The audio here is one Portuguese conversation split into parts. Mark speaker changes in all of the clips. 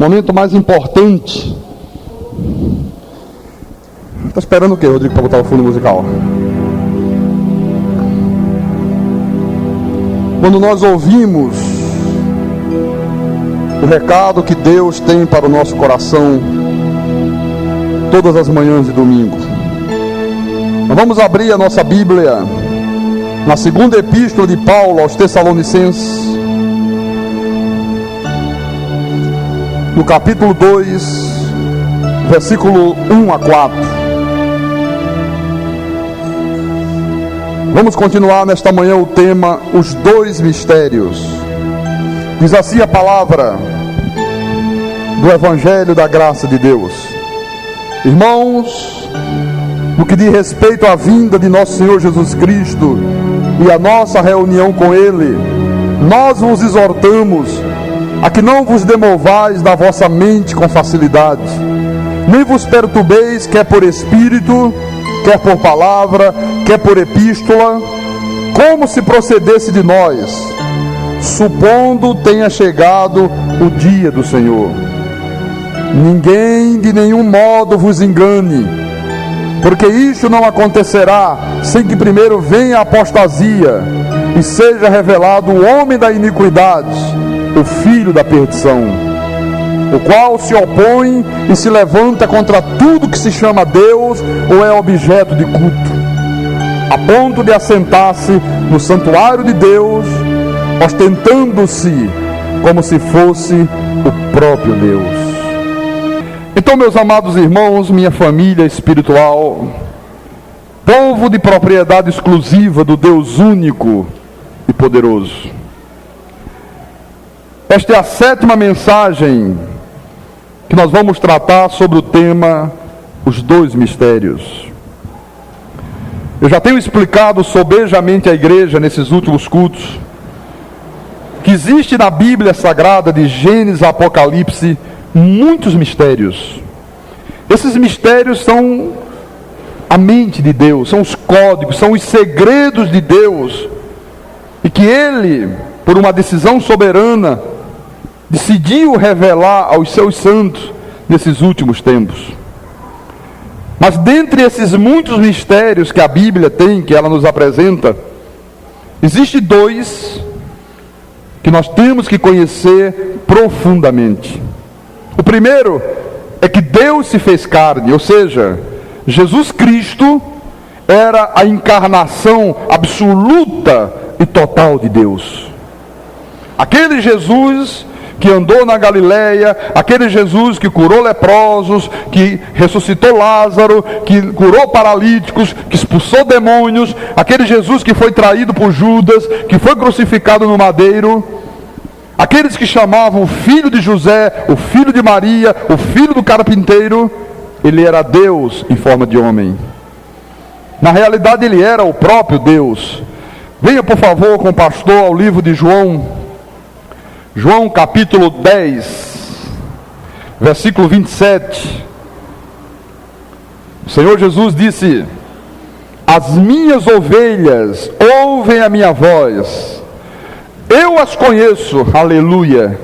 Speaker 1: momento mais importante. Está esperando o quê, Rodrigo, para botar o fundo musical? Quando nós ouvimos o recado que Deus tem para o nosso coração todas as manhãs de domingo. Nós vamos abrir a nossa Bíblia na segunda epístola de Paulo aos Tessalonicenses, no capítulo 2, versículo 1 a 4. Vamos continuar nesta manhã o tema, os dois mistérios. Diz assim a palavra do Evangelho da Graça de Deus. Irmãos, no que diz respeito à vinda de nosso Senhor Jesus Cristo e a nossa reunião com Ele, nós vos exortamos a que não vos demovais da vossa mente com facilidade, nem vos perturbeis, quer por espírito, quer por palavra, quer por epístola, como se procedesse de nós, supondo tenha chegado o dia do Senhor. Ninguém de nenhum modo vos engane, porque isto não acontecerá sem que primeiro venha a apostasia e seja revelado o homem da iniquidade, o filho da perdição, o qual se opõe e se levanta contra tudo que se chama Deus ou é objeto de culto, a ponto de assentar-se no santuário de Deus, ostentando-se como se fosse o próprio Deus. Então, meus amados irmãos, minha família espiritual, povo de propriedade exclusiva do Deus único e poderoso, esta é a sétima mensagem que nós vamos tratar sobre o tema, os dois mistérios. Eu já tenho explicado sobejamente à igreja nesses últimos cultos que existe na Bíblia Sagrada, de Gênesis a Apocalipse, muitos mistérios. Esses mistérios são a mente de Deus, são os códigos, são os segredos de Deus, e que Ele, por uma decisão soberana, decidiu revelar aos seus santos nesses últimos tempos. Mas dentre esses muitos mistérios que a Bíblia tem, que ela nos apresenta, existem dois que nós temos que conhecer profundamente. O primeiro é que Deus se fez carne, ou seja, Jesus Cristo era a encarnação absoluta e total de Deus. Aquele Jesus que andou na Galileia, aquele Jesus que curou leprosos, que ressuscitou Lázaro, que curou paralíticos, que expulsou demônios, aquele Jesus que foi traído por Judas, que foi crucificado no madeiro, aqueles que chamavam o filho de José, o filho de Maria, o filho do carpinteiro, ele era Deus em forma de homem. Na realidade ele era o próprio Deus. Venha por favor com o pastor ao livro de João, João capítulo 10, versículo 27. O Senhor Jesus disse: as minhas ovelhas ouvem a minha voz, eu as conheço, aleluia,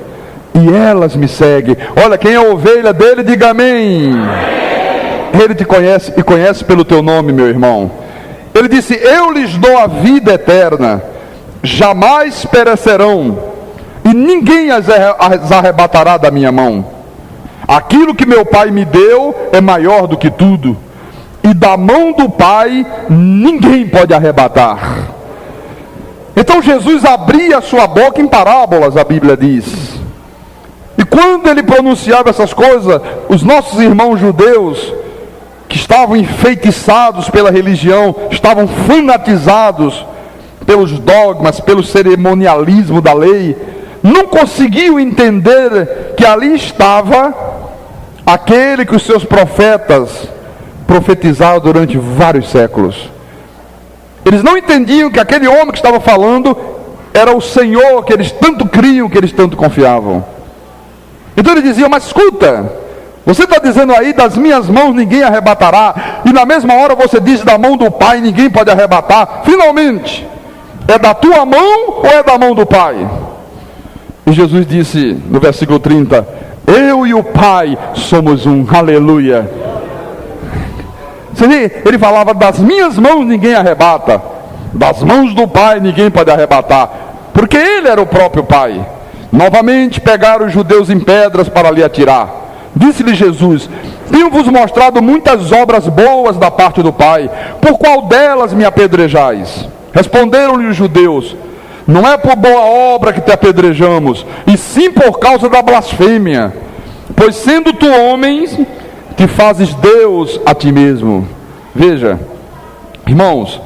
Speaker 1: e elas me seguem. Olha, quem é a ovelha dele, diga amém. Ele te conhece e conhece pelo teu nome, meu irmão. Ele disse: eu lhes dou a vida eterna, jamais perecerão, e ninguém as arrebatará da minha mão. Aquilo que meu Pai me deu é maior do que tudo, e da mão do Pai ninguém pode arrebatar. Então Jesus abria a sua boca em parábolas, a Bíblia diz. E quando ele pronunciava essas coisas, os nossos irmãos judeus, que estavam enfeitiçados pela religião, estavam fanatizados pelos dogmas, pelo cerimonialismo da lei, não conseguiam entender que ali estava aquele que os seus profetas profetizaram durante vários séculos. Eles não entendiam que aquele homem que estava falando era o Senhor que eles tanto criam, que eles tanto confiavam. Então ele dizia: mas escuta, você está dizendo aí, das minhas mãos ninguém arrebatará, e na mesma hora você diz, da mão do Pai ninguém pode arrebatar. Finalmente, é da tua mão ou é da mão do Pai? E Jesus disse no versículo 30: Eu e o Pai somos um. Aleluia. Você vê, ele falava: das minhas mãos ninguém arrebata, das mãos do Pai ninguém pode arrebatar, porque ele era o próprio Pai. Novamente pegaram os judeus em pedras para lhe atirar. Disse-lhe Jesus: tenho-vos mostrado muitas obras boas da parte do Pai, por qual delas me apedrejais? Responderam-lhe os judeus: não é por boa obra que te apedrejamos, e sim por causa da blasfêmia, pois sendo tu homem, te fazes Deus a ti mesmo. Veja, irmãos,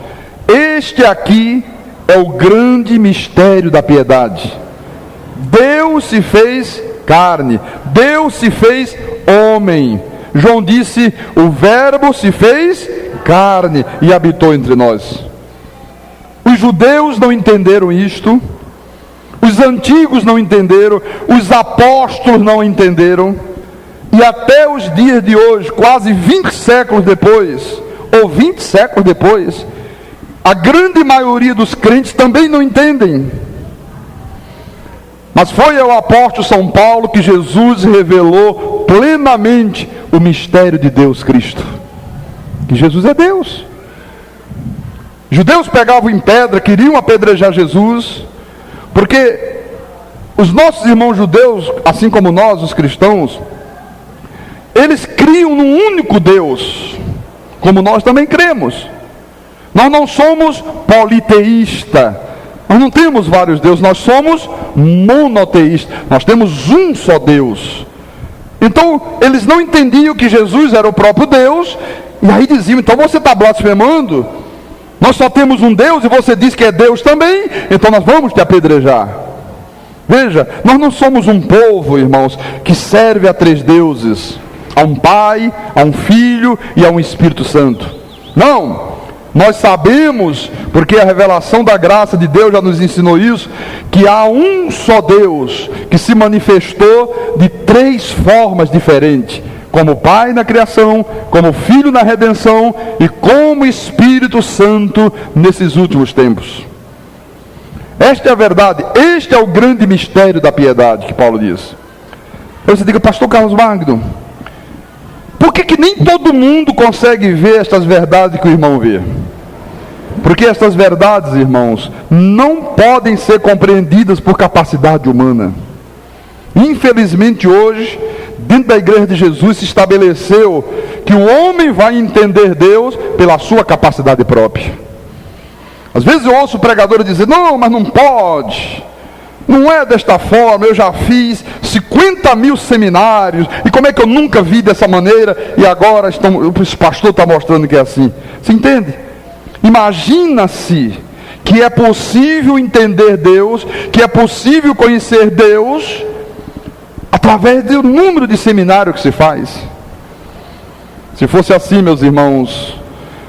Speaker 1: este aqui é o grande mistério da piedade. Deus se fez carne, Deus se fez homem. João disse: o Verbo se fez carne e habitou entre nós. Os judeus não entenderam isto, os antigos não entenderam, os apóstolos não entenderam, e até os dias de hoje, quase 20 séculos depois, ou 20 séculos depois, a grande maioria dos crentes também não entendem. Mas foi ao apóstolo São Paulo que Jesus revelou plenamente o mistério de Deus Cristo, que Jesus é Deus. Judeus pegavam em pedra, queriam apedrejar Jesus, porque os nossos irmãos judeus, assim como nós, os cristãos, eles criam num único Deus, como nós também cremos. Nós não somos politeístas, nós não temos vários deuses, nós somos monoteístas, nós temos um só Deus. Então eles não entendiam que Jesus era o próprio Deus, e aí diziam: então você está blasfemando, nós só temos um Deus e você diz que é Deus também, então nós vamos te apedrejar. Veja, nós não somos um povo, irmãos, que serve a 3 deuses, a um Pai, a um Filho e a um Espírito Santo. Não, nós sabemos, porque a revelação da graça de Deus já nos ensinou isso, que há um só Deus que se manifestou de 3 formas diferentes: como Pai na criação, como Filho na redenção e como Espírito Santo nesses últimos tempos. Esta é a verdade, este é o grande mistério da piedade que Paulo diz. Você diga: pastor Carlos Magno, por que nem todo mundo consegue ver estas verdades que o irmão vê? Porque estas verdades, irmãos, não podem ser compreendidas por capacidade humana. Infelizmente hoje, dentro da igreja de Jesus se estabeleceu que o homem vai entender Deus pela sua capacidade própria. Às vezes eu ouço o pregador dizer: não, mas não pode, não é desta forma, eu já fiz 50 mil seminários, e como é que eu nunca vi dessa maneira, e agora o pastor está mostrando que é assim. Você entende? Imagina-se que é possível entender Deus, que é possível conhecer Deus através do número de seminários que se faz. Se fosse assim, meus irmãos,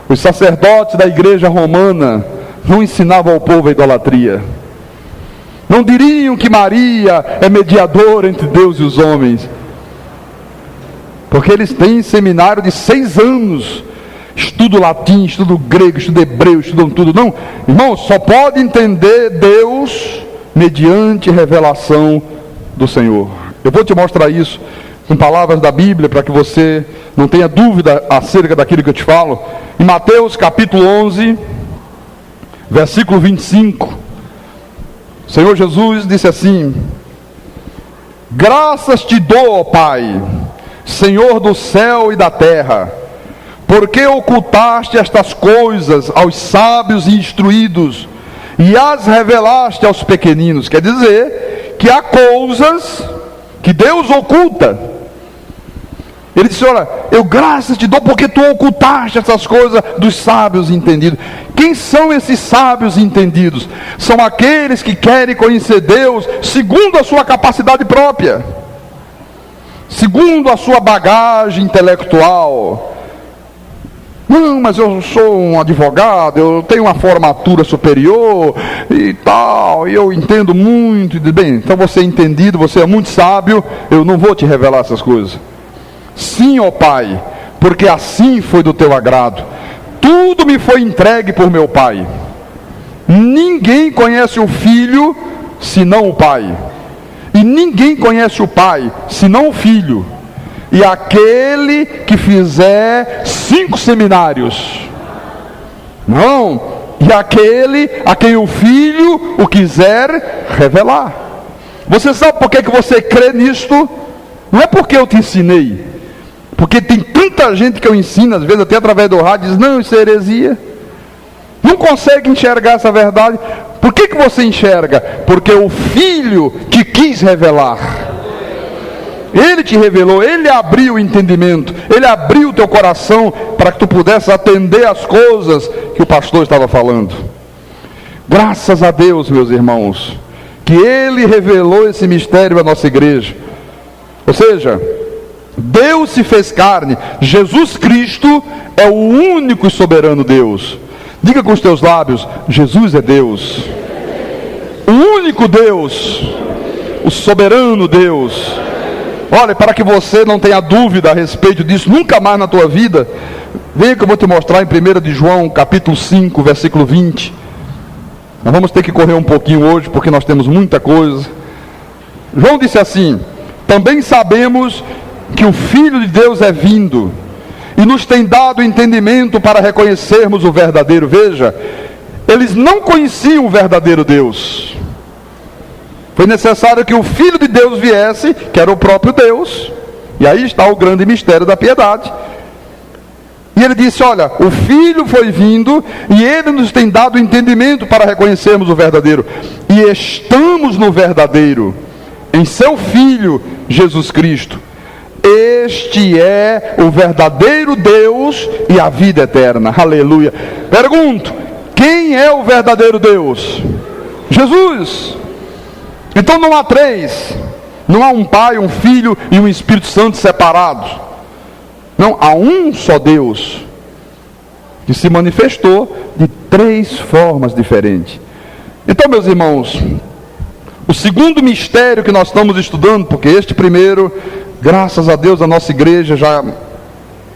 Speaker 1: os sacerdotes da igreja romana não ensinavam ao povo a idolatria, não diriam que Maria é mediadora entre Deus e os homens, porque eles têm seminário de 6 anos, estudo latim, estudo grego, estudo hebreu, estudam tudo. Não, irmão, só pode entender Deus mediante revelação do Senhor. Eu vou te mostrar isso com palavras da Bíblia, para que você não tenha dúvida acerca daquilo que eu te falo. Em Mateus capítulo 11, versículo 25, o Senhor Jesus disse assim: graças te dou, ó Pai, Senhor do céu e da terra, porque ocultaste estas coisas aos sábios e instruídos, e as revelaste aos pequeninos. Quer dizer que há coisas que Deus oculta. Ele disse: olha, eu graças te dou porque tu ocultaste essas coisas dos sábios entendidos. Quem são esses sábios entendidos? São aqueles que querem conhecer Deus segundo a sua capacidade própria, segundo a sua bagagem intelectual. Não, mas eu sou um advogado, eu tenho uma formatura superior e tal, e eu entendo muito. Bem, então você é entendido, você é muito sábio, eu não vou te revelar essas coisas. Sim, ó Pai, porque assim foi do teu agrado. Tudo me foi entregue por meu Pai. Ninguém conhece o Filho senão o Pai, E ninguém conhece o Pai, senão o Filho, e aquele que fizer 5 seminários. Não, e aquele a quem o Filho o quiser revelar. Você sabe por que você crê nisto? Não é porque eu te ensinei, porque tem tanta gente que eu ensino, às vezes até através do rádio, diz, não, isso é heresia. Não consegue enxergar essa verdade. Por que você enxerga? Porque o Filho te quis revelar. Ele te revelou, Ele abriu o entendimento, Ele abriu o teu coração para que tu pudesse atender as coisas que o pastor estava falando. Graças a Deus, meus irmãos, que Ele revelou esse mistério à nossa igreja. Ou seja, Deus se fez carne. Jesus Cristo é o único e soberano Deus. Diga com os teus lábios, Jesus é Deus. O único Deus, o soberano Deus. Olha, para que você não tenha dúvida a respeito disso, nunca mais na tua vida, venha que eu vou te mostrar em 1 de João, capítulo 5, versículo 20. Nós vamos ter que correr um pouquinho hoje, porque nós temos muita coisa. João disse assim: também sabemos que o Filho de Deus é vindo, e nos tem dado entendimento para reconhecermos o verdadeiro. Veja, eles não conheciam o verdadeiro Deus. Foi necessário que o Filho de Deus viesse, que era o próprio Deus. E aí está o grande mistério da piedade. E ele disse, olha, o Filho foi vindo, e Ele nos tem dado entendimento para reconhecermos o verdadeiro. E estamos no verdadeiro, em seu Filho, Jesus Cristo. Este é o verdadeiro Deus e a vida eterna. Aleluia. Pergunto, quem é o verdadeiro Deus? Jesus. Então não há 3. Não há um Pai, um Filho e um Espírito Santo separados. Não, há um só Deus, que se manifestou de 3 formas diferentes. Então, meus irmãos, o segundo mistério que nós estamos estudando, porque este primeiro, graças a Deus, a nossa igreja já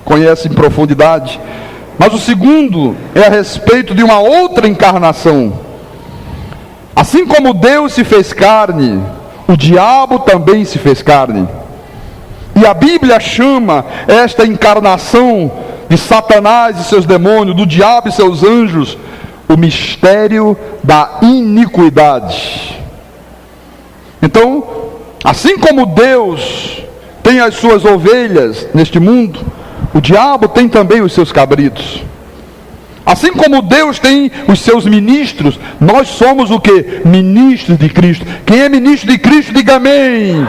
Speaker 1: conhece em profundidade. Mas o segundo é a respeito de uma outra encarnação. Assim como Deus se fez carne, o diabo também se fez carne. E a Bíblia chama esta encarnação de Satanás e seus demônios, do diabo e seus anjos, o mistério da iniquidade. Então, assim como Deus tem as suas ovelhas neste mundo, o diabo tem também os seus cabritos. Assim como Deus tem os seus ministros, nós somos o que? Ministros de Cristo. Quem é ministro de Cristo, diga amém.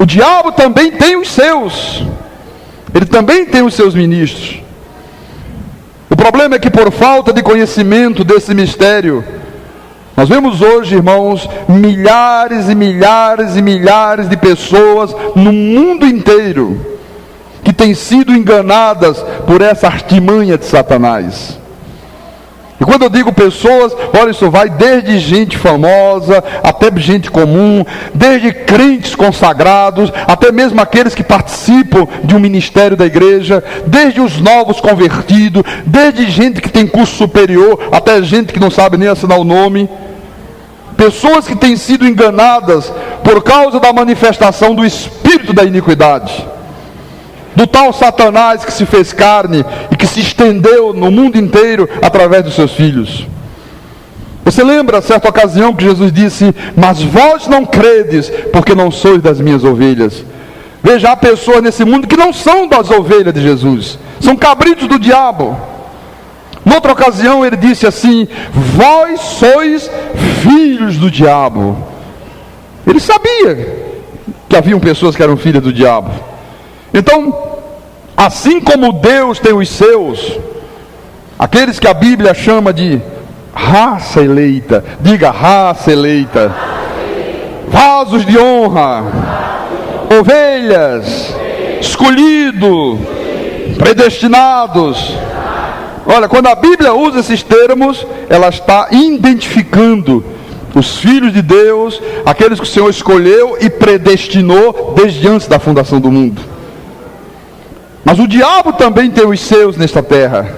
Speaker 1: O diabo também tem os seus. Ele também tem os seus ministros. O problema é que por falta de conhecimento desse mistério, nós vemos hoje, irmãos, milhares e milhares e milhares de pessoas no mundo inteiro que têm sido enganadas por essa artimanha de Satanás. E quando eu digo pessoas, olha, isso vai desde gente famosa, até gente comum, desde crentes consagrados, até mesmo aqueles que participam de um ministério da igreja, desde os novos convertidos, desde gente que tem curso superior, até gente que não sabe nem assinar o nome. Pessoas que têm sido enganadas por causa da manifestação do espírito da iniquidade, do tal Satanás que se fez carne e que se estendeu no mundo inteiro através dos seus filhos. Você lembra, certa ocasião, que Jesus disse: mas vós não credes, porque não sois das minhas ovelhas. Veja, há pessoas nesse mundo que não são das ovelhas de Jesus, são cabritos do diabo. Noutra ocasião ele disse assim: vós sois filhos do diabo. Ele sabia que haviam pessoas que eram filhas do diabo. Então, assim como Deus tem os seus, aqueles que a Bíblia chama de raça eleita, diga raça eleita, vasos de honra, ovelhas, escolhido, predestinados. Olha, quando a Bíblia usa esses termos, ela está identificando os filhos de Deus, aqueles que o Senhor escolheu e predestinou desde antes da fundação do mundo. Mas o diabo também tem os seus nesta terra.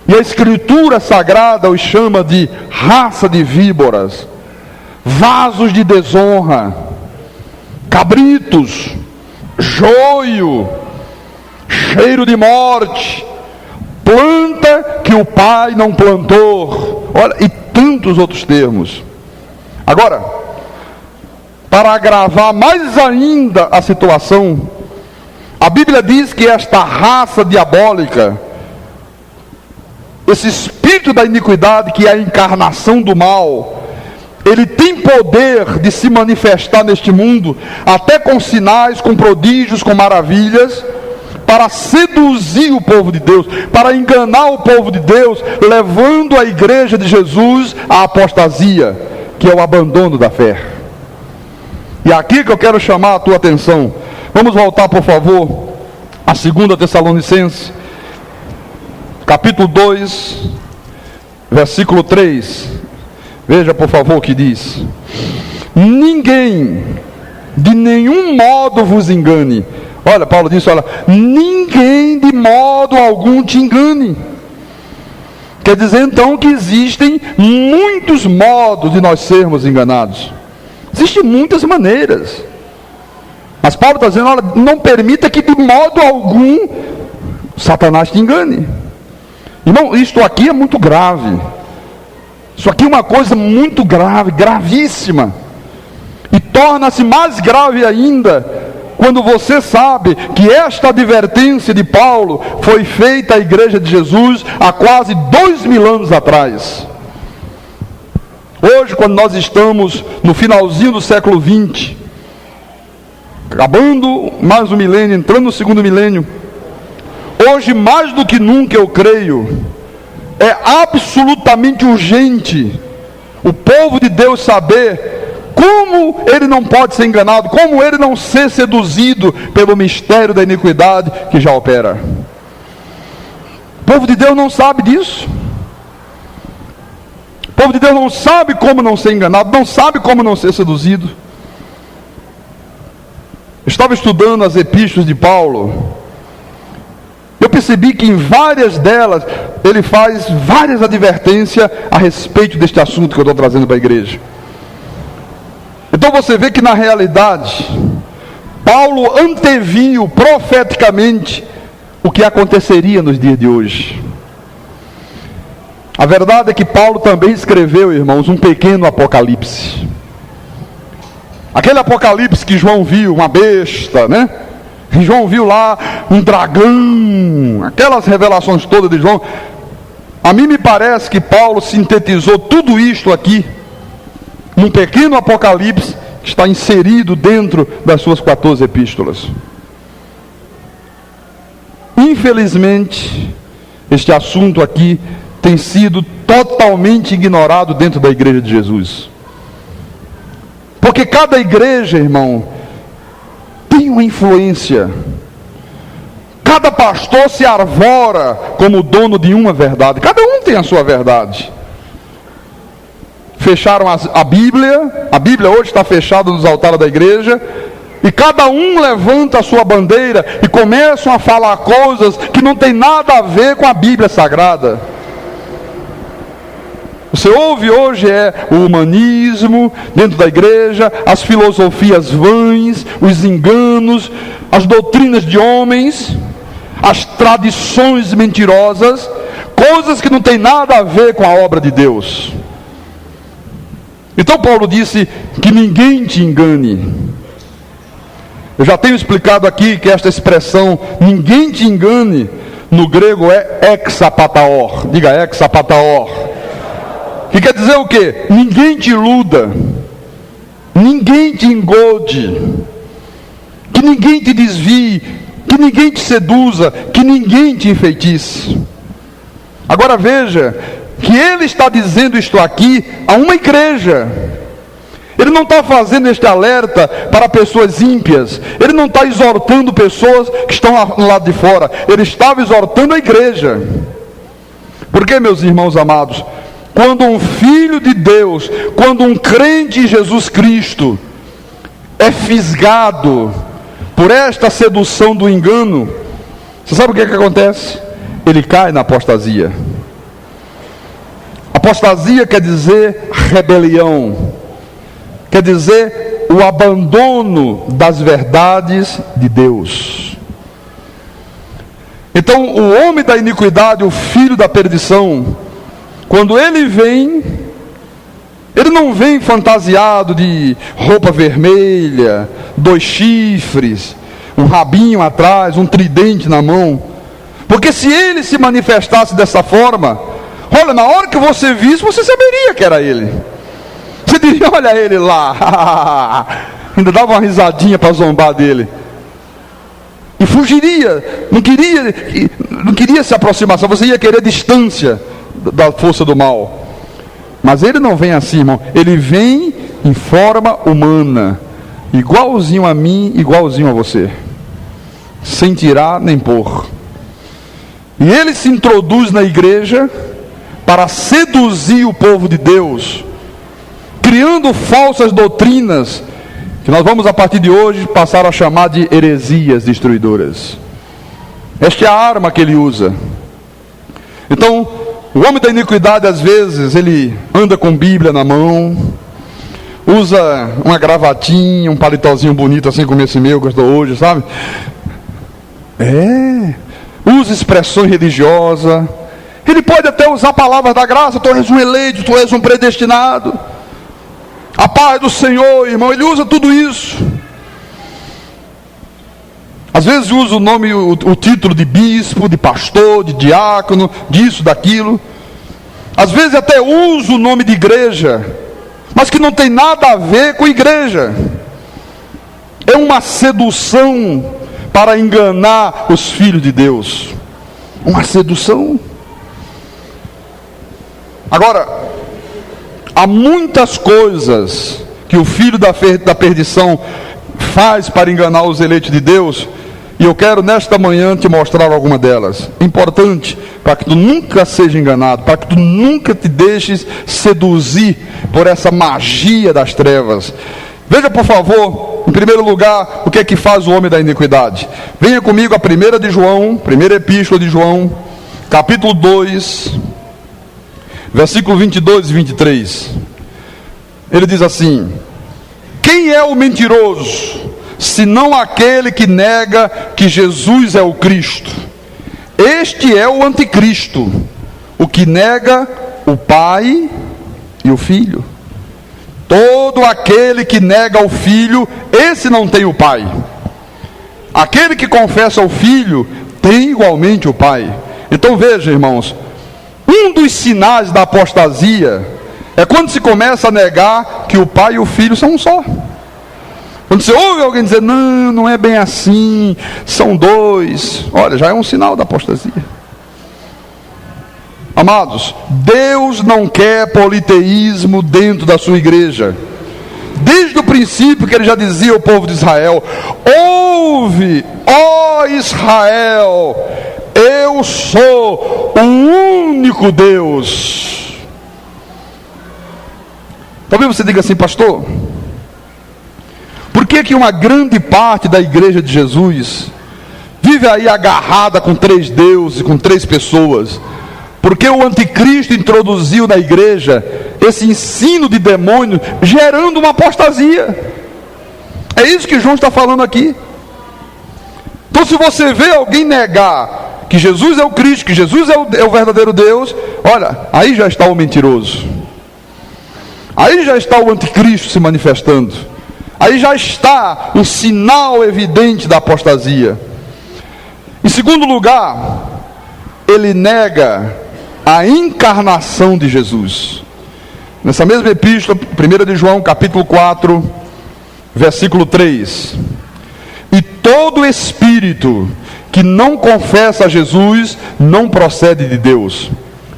Speaker 1: E a Escritura Sagrada os chama de raça de víboras. vasos de desonra, cabritos, joio, cheiro de morte, planta que o pai não plantou, olha, e tantos outros termos. Agora, para agravar mais ainda a situação, a Bíblia diz que esta raça diabólica, esse espírito da iniquidade, que é a encarnação do mal, ele tem poder de se manifestar neste mundo, até com sinais, com prodígios, com maravilhas, para seduzir o povo de Deus, para enganar o povo de Deus, levando a igreja de Jesus à apostasia, que é o abandono da fé. E aqui que eu quero chamar a tua atenção. Vamos voltar, por favor, a 2 Tessalonicenses, capítulo 2, versículo 3. Veja, por favor, o que diz: ninguém de nenhum modo vos engane. Olha, Paulo disse, olha, ninguém de modo algum te engane. Quer dizer então que existem muitos modos de nós sermos enganados. Existem muitas maneiras. Mas Paulo está dizendo, olha, não permita que de modo algum Satanás te engane. Irmão, isto aqui é muito grave. Isso aqui é uma coisa muito grave, gravíssima. E torna-se mais grave ainda quando você sabe que esta advertência de Paulo foi feita à igreja de Jesus há quase 2000 anos atrás. Hoje, quando nós estamos no finalzinho do século 20, acabando mais um milênio, entrando no segundo milênio, hoje mais do que nunca, eu creio, é absolutamente urgente o povo de Deus saber como ele não pode ser enganado, como ele não ser seduzido pelo mistério da iniquidade que já opera. O povo de Deus não sabe disso. O povo de Deus não sabe como não ser enganado, não sabe como não ser seduzido. Eu estava estudando as epístolas de Paulo. Eu percebi que em várias delas ele faz várias advertências a respeito deste assunto que eu estou trazendo para a igreja. Então você vê que na realidade Paulo anteviu profeticamente o que aconteceria nos dias de hoje. A verdade é que Paulo também escreveu, irmãos, um pequeno apocalipse. Aquele apocalipse que João viu, uma besta, né? E João viu lá um dragão, aquelas revelações todas de João. A mim me parece que Paulo sintetizou tudo isto aqui num pequeno apocalipse que está inserido dentro das suas 14 epístolas. Infelizmente, este assunto aqui tem sido totalmente ignorado dentro da igreja de Jesus. Porque cada igreja, irmão, tem uma influência. Cada pastor se arvora como dono de uma verdade. Cada um tem a sua verdade. Fecharam a Bíblia hoje está fechada nos altares da igreja, e cada um levanta a sua bandeira e começam a falar coisas que não tem nada a ver com a Bíblia Sagrada. Você ouve hoje o humanismo dentro da igreja, as filosofias vãs, os enganos, as doutrinas de homens, as tradições mentirosas, coisas que não tem nada a ver com a obra de Deus. Então Paulo disse que ninguém te engane. Eu já tenho explicado aqui que esta expressão, ninguém te engane, no grego é exapataor. Diga exapataor. Que quer dizer o quê? Ninguém te iluda, ninguém te engode, que ninguém te desvie, que ninguém te seduza, que ninguém te enfeitice. Agora veja que ele está dizendo isto aqui a uma igreja. Ele não está fazendo este alerta para pessoas ímpias. Ele não está exortando pessoas que estão lá no lado de fora. Ele estava exortando a igreja. Porque, meus irmãos amados, quando um filho de Deus, quando um crente em Jesus Cristo é fisgado por esta sedução do engano, você sabe o que acontece? Ele cai na apostasia. Apostasia quer dizer rebelião. quer dizer o abandono das verdades de Deus. Então, o homem da iniquidade, o filho da perdição, quando ele vem, ele não vem fantasiado de roupa vermelha, 2 chifres, um rabinho atrás, um tridente na mão. Porque se ele se manifestasse dessa forma, olha, na hora que você visse, você saberia que era ele. Você diria, olha ele lá. Ainda dava uma risadinha para zombar dele. E fugiria, não queria se aproximar, só você ia querer distância da força do mal. Mas ele não vem assim, irmão. Ele vem em forma humana, igualzinho a mim, igualzinho a você, sem tirar nem pôr. E ele se introduz na igreja para seduzir o povo de Deus, criando falsas doutrinas, que nós vamos a partir de hoje passar a chamar de heresias destruidoras. Esta é a arma que ele usa. Então, o homem da iniquidade, às vezes, ele anda com Bíblia na mão, usa uma gravatinha, um palitozinho bonito, assim como esse meu que eu estou hoje, sabe? Usa expressões religiosas. Ele pode até usar palavras da graça. Tu és um eleito, tu és um predestinado, a paz do Senhor, irmão. Ele usa tudo isso. Às vezes usa o nome, o título de bispo, de pastor, de diácono, disso, daquilo. Às vezes até usa o nome de igreja, mas que não tem nada a ver com igreja. É uma sedução para enganar os filhos de Deus. Uma sedução. Agora, há muitas coisas que o filho da perdição faz para enganar os eleitos de Deus, e eu quero nesta manhã te mostrar alguma delas. Importante para que tu nunca seja enganado, para que tu nunca te deixes seduzir por essa magia das trevas. Veja, por favor, em primeiro lugar, o que é que faz o homem da iniquidade. Venha comigo a 1 de João, primeira epístola de João, capítulo 2, versículo 22 e 23. Ele diz assim: quem é o mentiroso, senão aquele que nega que Jesus é o Cristo? Este é o anticristo, o que nega o Pai e o Filho. Todo aquele que nega o Filho, esse não tem o Pai. Aquele que confessa o Filho, tem igualmente o Pai. Então veja, irmãos, um dos sinais da apostasia é quando se começa a negar que o Pai e o Filho são um só. Quando você ouve alguém dizer, não, não é bem assim, são dois, olha, já é um sinal da apostasia. Amados, Deus não quer politeísmo dentro da sua igreja. Desde o princípio que ele já dizia ao povo de Israel: ouve, ó Israel, eu sou o único Deus. Talvez você diga assim, pastor, por que uma grande parte da igreja de Jesus vive aí agarrada com 3 deuses, com 3 pessoas? Porque o anticristo introduziu na igreja esse ensino de demônio, gerando uma apostasia. É isso que João está falando aqui. Então, se você vê alguém negar que Jesus é o Cristo, que Jesus é o verdadeiro Deus, olha, aí já está o mentiroso. Aí já está o anticristo se manifestando. Aí já está um sinal evidente da apostasia. Em segundo lugar, ele nega a encarnação de Jesus. Nessa mesma epístola, 1 de João, capítulo 4, versículo 3. E todo espírito que não confessa a Jesus não procede de Deus.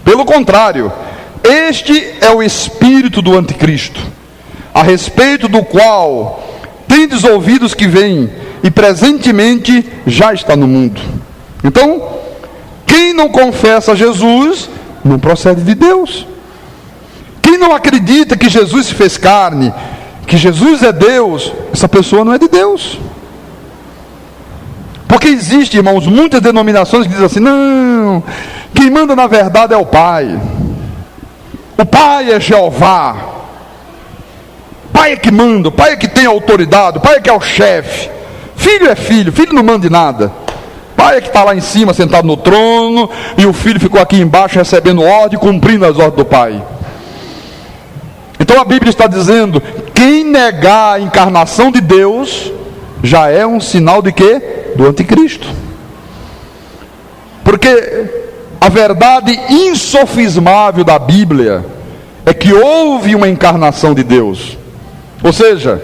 Speaker 1: Pelo contrário, este é o espírito do anticristo, a respeito do qual tendes ouvidos que vem, e presentemente já está no mundo. Então, quem não confessa Jesus, não procede de Deus. Quem não acredita que Jesus se fez carne, que Jesus é Deus, essa pessoa não é de Deus. Porque existe, irmãos, muitas denominações que dizem assim, não, quem manda na verdade é o Pai. O Pai é Jeová. Pai é que manda, o pai é que tem autoridade, o pai é que é o chefe. Filho é filho, filho não manda de nada. Pai é que está lá em cima, sentado no trono, e o filho ficou aqui embaixo recebendo ordem, cumprindo as ordens do pai. Então a Bíblia está dizendo, quem negar a encarnação de Deus, já é um sinal de quê? Do anticristo. Porque a verdade insofismável da Bíblia é que houve uma encarnação de Deus. Ou seja,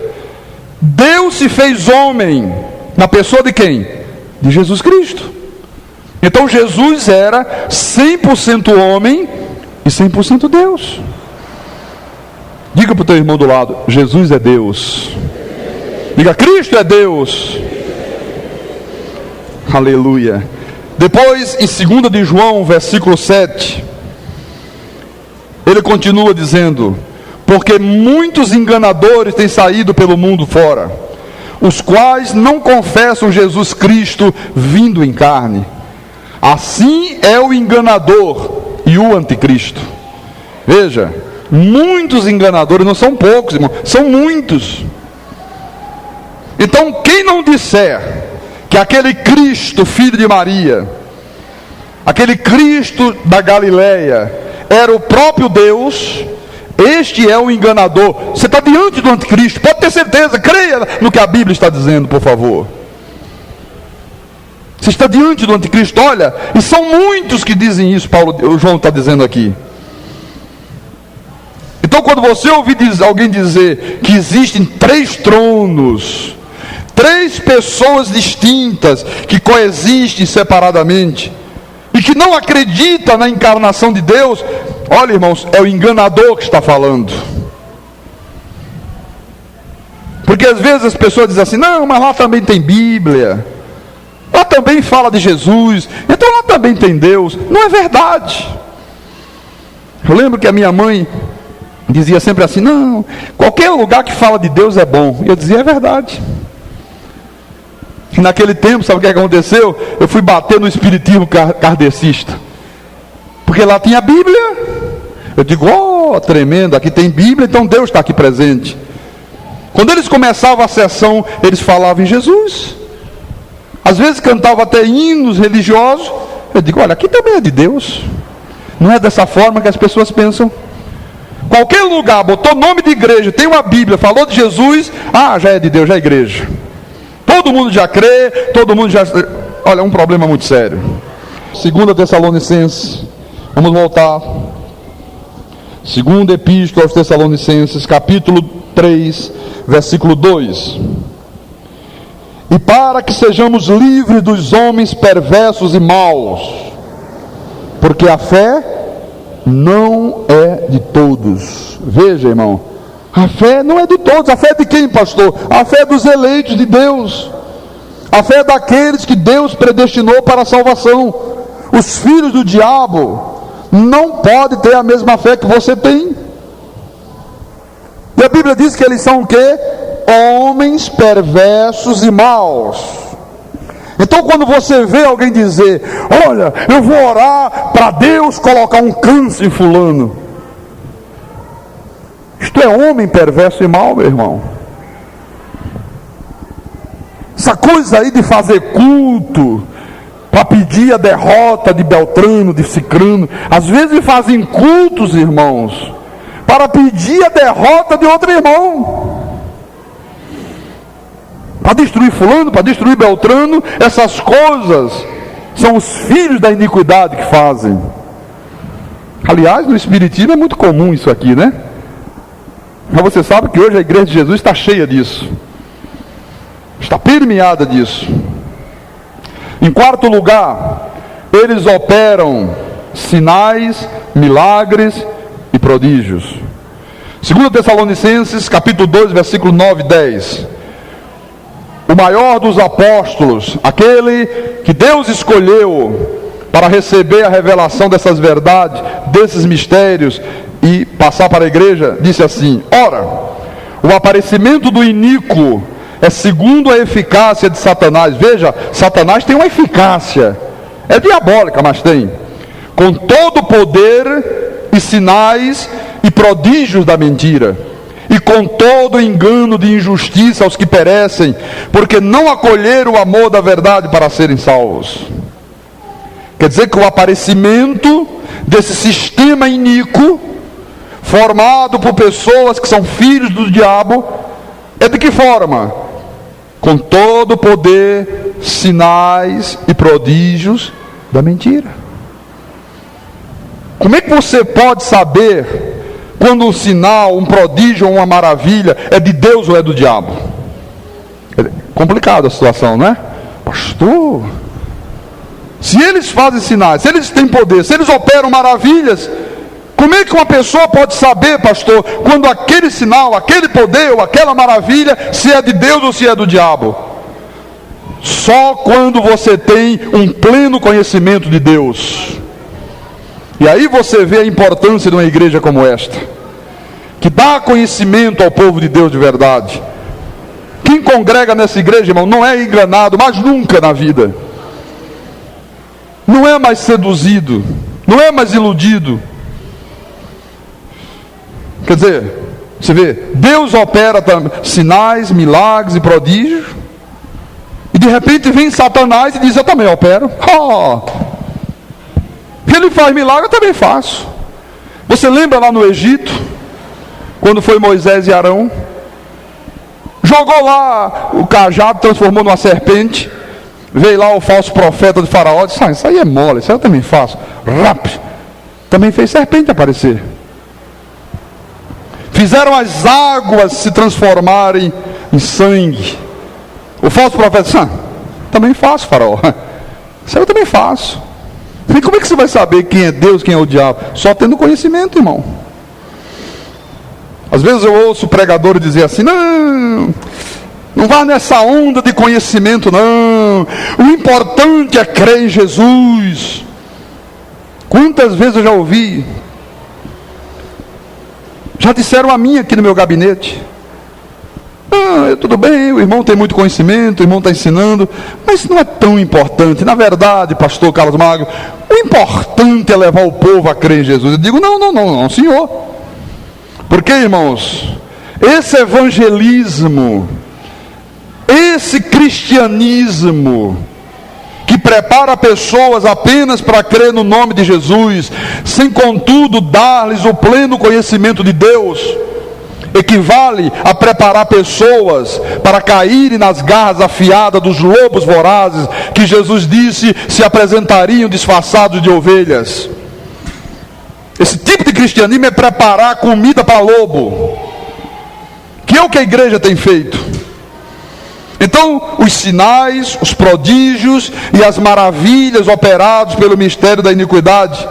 Speaker 1: Deus se fez homem na pessoa de quem? De Jesus Cristo. Então Jesus era 100% homem e 100% Deus. Diga para o teu irmão do lado, Jesus é Deus. Diga, Cristo é Deus. Aleluia. Depois, em 2 de João, versículo 7, ele continua dizendo, porque muitos enganadores têm saído pelo mundo fora, os quais não confessam Jesus Cristo vindo em carne. Assim é o enganador e o anticristo. Veja, muitos enganadores, não são poucos, irmão, são muitos. Então, quem não disser que aquele Cristo, filho de Maria, aquele Cristo da Galileia, era o próprio Deus, este é o enganador. Você está diante do anticristo, pode ter certeza, creia no que a Bíblia está dizendo, por favor. Você está diante do anticristo, olha, e são muitos que dizem isso, o João está dizendo aqui. Então quando você ouvir alguém dizer que existem 3 tronos, 3 pessoas distintas que coexistem separadamente, e que não acredita na encarnação de Deus, olha irmãos, é o enganador que está falando. Porque às vezes as pessoas dizem assim, não, mas lá também tem Bíblia, lá também fala de Jesus, então lá também tem Deus. Não é verdade. Eu lembro que a minha mãe dizia sempre assim, não, qualquer lugar que fala de Deus é bom. E eu dizia, é verdade. E naquele tempo, sabe o que aconteceu? Eu fui bater no espiritismo kardecista, porque lá tinha a Bíblia. Eu digo, oh, tremendo, aqui tem Bíblia, então Deus está aqui presente. Quando eles começavam a sessão, eles falavam em Jesus. Às vezes cantavam até hinos religiosos. Eu digo, olha, aqui também é de Deus. Não é dessa forma que as pessoas pensam. Qualquer lugar, botou nome de igreja, tem uma Bíblia, falou de Jesus, já é de Deus, já é igreja. Todo mundo já crê, todo mundo já... Olha, é um problema muito sério. 2 Tessalonicenses, vamos voltar. 2ª Epístola aos Tessalonicenses, capítulo 3, versículo 2. E para que sejamos livres dos homens perversos e maus, porque a fé não é de todos. Veja, irmão, a fé não é de todos. A fé é de quem, pastor? A fé é dos eleitos de Deus. A fé é daqueles que Deus predestinou para a salvação. Os filhos do diabo não podem ter a mesma fé que você tem. E a Bíblia diz que eles são o quê? Homens perversos e maus. Então quando você vê alguém dizer, olha, eu vou orar para Deus colocar um câncer em fulano, isto é homem perverso e mau, meu irmão. Essa coisa aí de fazer culto para pedir a derrota de Beltrano, de Cicrano, às vezes fazem cultos, irmãos, para pedir a derrota de outro irmão, para destruir fulano, para destruir Beltrano. Essas coisas são os filhos da iniquidade que fazem. Aliás, no Espiritismo é muito comum isso aqui, né? Mas você sabe que hoje a igreja de Jesus está cheia disso, está permeada disso. Em quarto lugar, eles operam sinais, milagres e prodígios. 2 Tessalonicenses, capítulo 2, versículo 9 e 10. O maior dos apóstolos, aquele que Deus escolheu para receber a revelação dessas verdades, desses mistérios, e passar para a igreja, disse assim: ora, o aparecimento do iníquo é segundo a eficácia de Satanás. Veja, Satanás tem uma eficácia, é diabólica, mas tem, com todo o poder e sinais e prodígios da mentira, e com todo engano de injustiça aos que perecem, porque não acolheram o amor da verdade para serem salvos. Quer dizer que o aparecimento desse sistema iníquo, formado por pessoas que são filhos do diabo, é de que forma? Com todo o poder, sinais e prodígios da mentira. Como é que você pode saber quando um sinal, um prodígio ou uma maravilha é de Deus ou é do diabo? É complicada a situação, não é? Pastor, se eles fazem sinais, se eles têm poder, se eles operam maravilhas, como é que uma pessoa pode saber, pastor, quando aquele sinal, aquele poder ou aquela maravilha, se é de Deus ou se é do diabo? Só quando você tem um pleno conhecimento de Deus. E aí você vê a importância de uma igreja como esta, que dá conhecimento ao povo de Deus de verdade. Quem congrega nessa igreja, irmão, não é enganado, mas nunca na vida. Não é mais seduzido, não é mais iludido. Quer dizer, você vê, Deus opera sinais, milagres e prodígios, e de repente vem Satanás e diz: eu também opero. Ele faz milagre, eu também faço. Você lembra lá no Egito, quando foi Moisés e Arão? Jogou lá o cajado, transformou numa serpente. Veio lá o falso profeta de Faraó, disse: isso aí é mole, isso aí eu também faço. Também fez serpente aparecer. Fizeram as águas se transformarem em sangue. O falso profeta disse: também faço, Faraó. Isso aí eu também faço. E como é que você vai saber quem é Deus, quem é o diabo? Só tendo conhecimento, irmão. Às vezes eu ouço pregadores dizer assim: não vá nessa onda de conhecimento, não. O importante é crer em Jesus. Quantas vezes eu já ouvi? Já disseram a mim aqui no meu gabinete: tudo bem, o irmão tem muito conhecimento, o irmão está ensinando, mas isso não é tão importante. Na verdade, pastor Carlos Magno, o importante é levar o povo a crer em Jesus. Eu digo: não, senhor. Porque, irmãos, esse evangelismo, esse cristianismo que prepara pessoas apenas para crer no nome de Jesus, sem contudo dar-lhes o pleno conhecimento de Deus, equivale a preparar pessoas para caírem nas garras afiadas dos lobos vorazes, que Jesus disse se apresentariam disfarçados de ovelhas. Esse tipo de cristianismo é preparar comida para lobo, que é o que a igreja tem feito. Então, os sinais, os prodígios e as maravilhas operados pelo mistério da iniquidade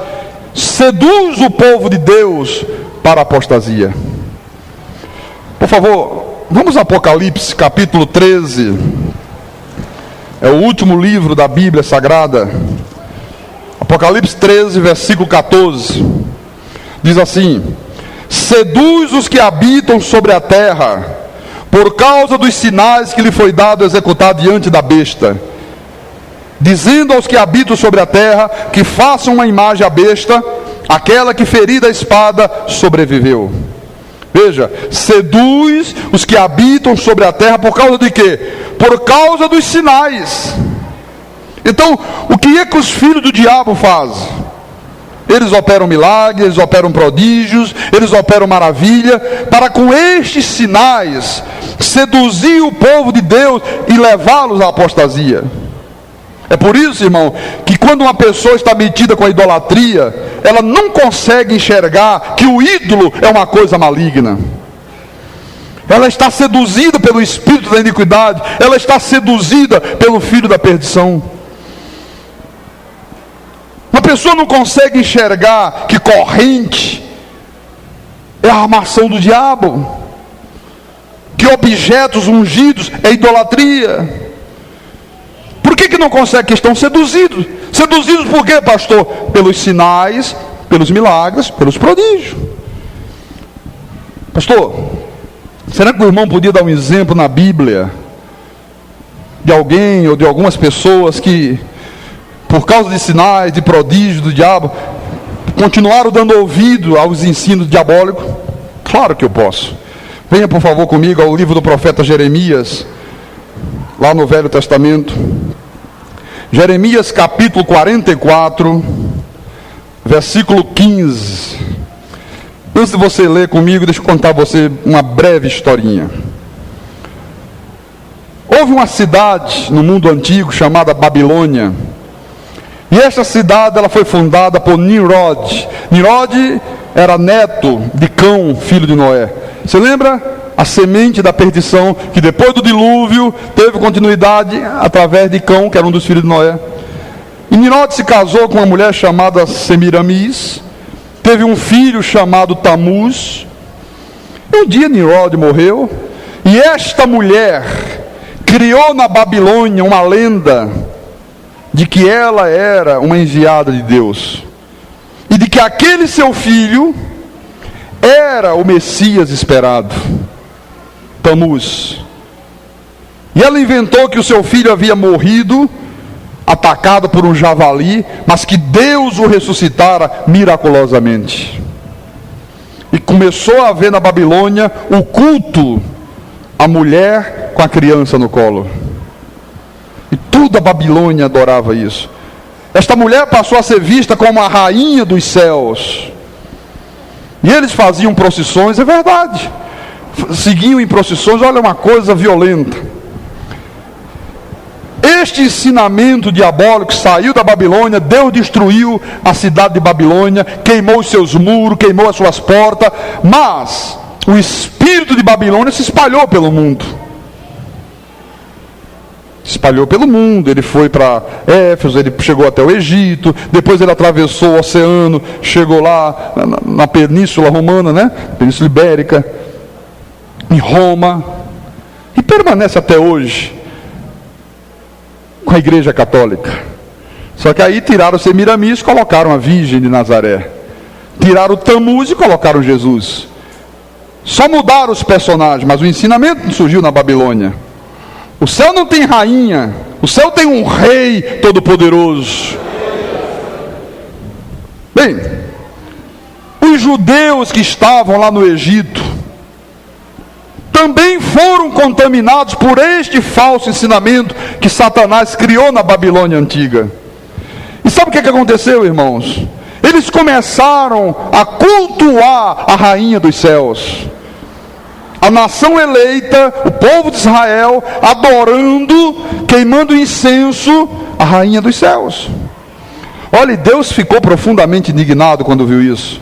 Speaker 1: seduz o povo de Deus para a apostasia. Por favor, vamos a Apocalipse capítulo 13. É o último livro da Bíblia Sagrada. Apocalipse 13, versículo 14. Diz assim: seduz os que habitam sobre a terra, por causa dos sinais que lhe foi dado executar diante da besta, dizendo aos que habitam sobre a terra que façam uma imagem à besta, aquela que ferida a espada sobreviveu. Veja, seduz os que habitam sobre a terra por causa de quê? Por causa dos sinais. Então, o que é que os filhos do diabo fazem? Eles operam milagres, eles operam prodígios, eles operam maravilha, para com estes sinais seduzir o povo de Deus e levá-los à apostasia. É por isso, irmão, que quando uma pessoa está metida com a idolatria, ela não consegue enxergar que o ídolo é uma coisa maligna. Ela está seduzida pelo espírito da iniquidade, ela está seduzida pelo filho da perdição. Uma pessoa não consegue enxergar que corrente é a armação do diabo, que objetos ungidos é idolatria. Por que não consegue? Que estão seduzidos. Seduzidos por quê, pastor? Pelos sinais, pelos milagres, pelos prodígios. Pastor, será que o irmão podia dar um exemplo na Bíblia de alguém ou de algumas pessoas que, por causa de sinais, de prodígios do diabo, continuaram dando ouvido aos ensinos diabólicos? Claro que eu posso. Venha por favor comigo ao livro do profeta Jeremias, lá no Velho Testamento. Jeremias capítulo 44, versículo 15. Antes de você ler comigo, deixa eu contar a você uma breve historinha. Houve uma cidade no mundo antigo chamada Babilônia. E esta cidade ela foi fundada por Nimrod. Nimrod era neto de Cão, filho de Noé. Você lembra? A semente da perdição, que depois do dilúvio teve continuidade através de Cão, que era um dos filhos de Noé. E Nimrod se casou com uma mulher chamada Semiramis. Teve um filho chamado Tamuz. E um dia Nimrod morreu. E esta mulher criou na Babilônia uma lenda de que ela era uma enviada de Deus. E de que aquele seu filho era o Messias esperado, Tamuz. E ela inventou que o seu filho havia morrido, atacado por um javali, mas que Deus o ressuscitara miraculosamente. E começou a haver na Babilônia o culto à mulher com a criança no colo. E toda a Babilônia adorava isso. Esta mulher passou a ser vista como a rainha dos céus. E eles faziam procissões, é verdade. Seguiam em procissões, olha uma coisa violenta. Este ensinamento diabólico saiu da Babilônia, Deus destruiu a cidade de Babilônia, queimou os seus muros, queimou as suas portas, mas o espírito de Babilônia se espalhou pelo mundo. Espalhou pelo mundo, ele foi para Éfeso, ele chegou até o Egito, depois ele atravessou o oceano, chegou lá na Península Romana, né? Península Ibérica, em Roma, e permanece até hoje com a Igreja Católica. Só que aí tiraram Semiramis e colocaram a Virgem de Nazaré, tiraram o Tamuz e colocaram Jesus. Só mudaram os personagens, mas o ensinamento surgiu na Babilônia. O céu não tem rainha, o céu tem um rei todo-poderoso. Bem, os judeus que estavam lá no Egito também foram contaminados por este falso ensinamento que Satanás criou na Babilônia antiga. E sabe o que aconteceu, irmãos? Eles começaram a cultuar a rainha dos céus. A nação eleita, o povo de Israel, adorando, queimando incenso, a rainha dos céus. Olha, Deus ficou profundamente indignado quando viu isso.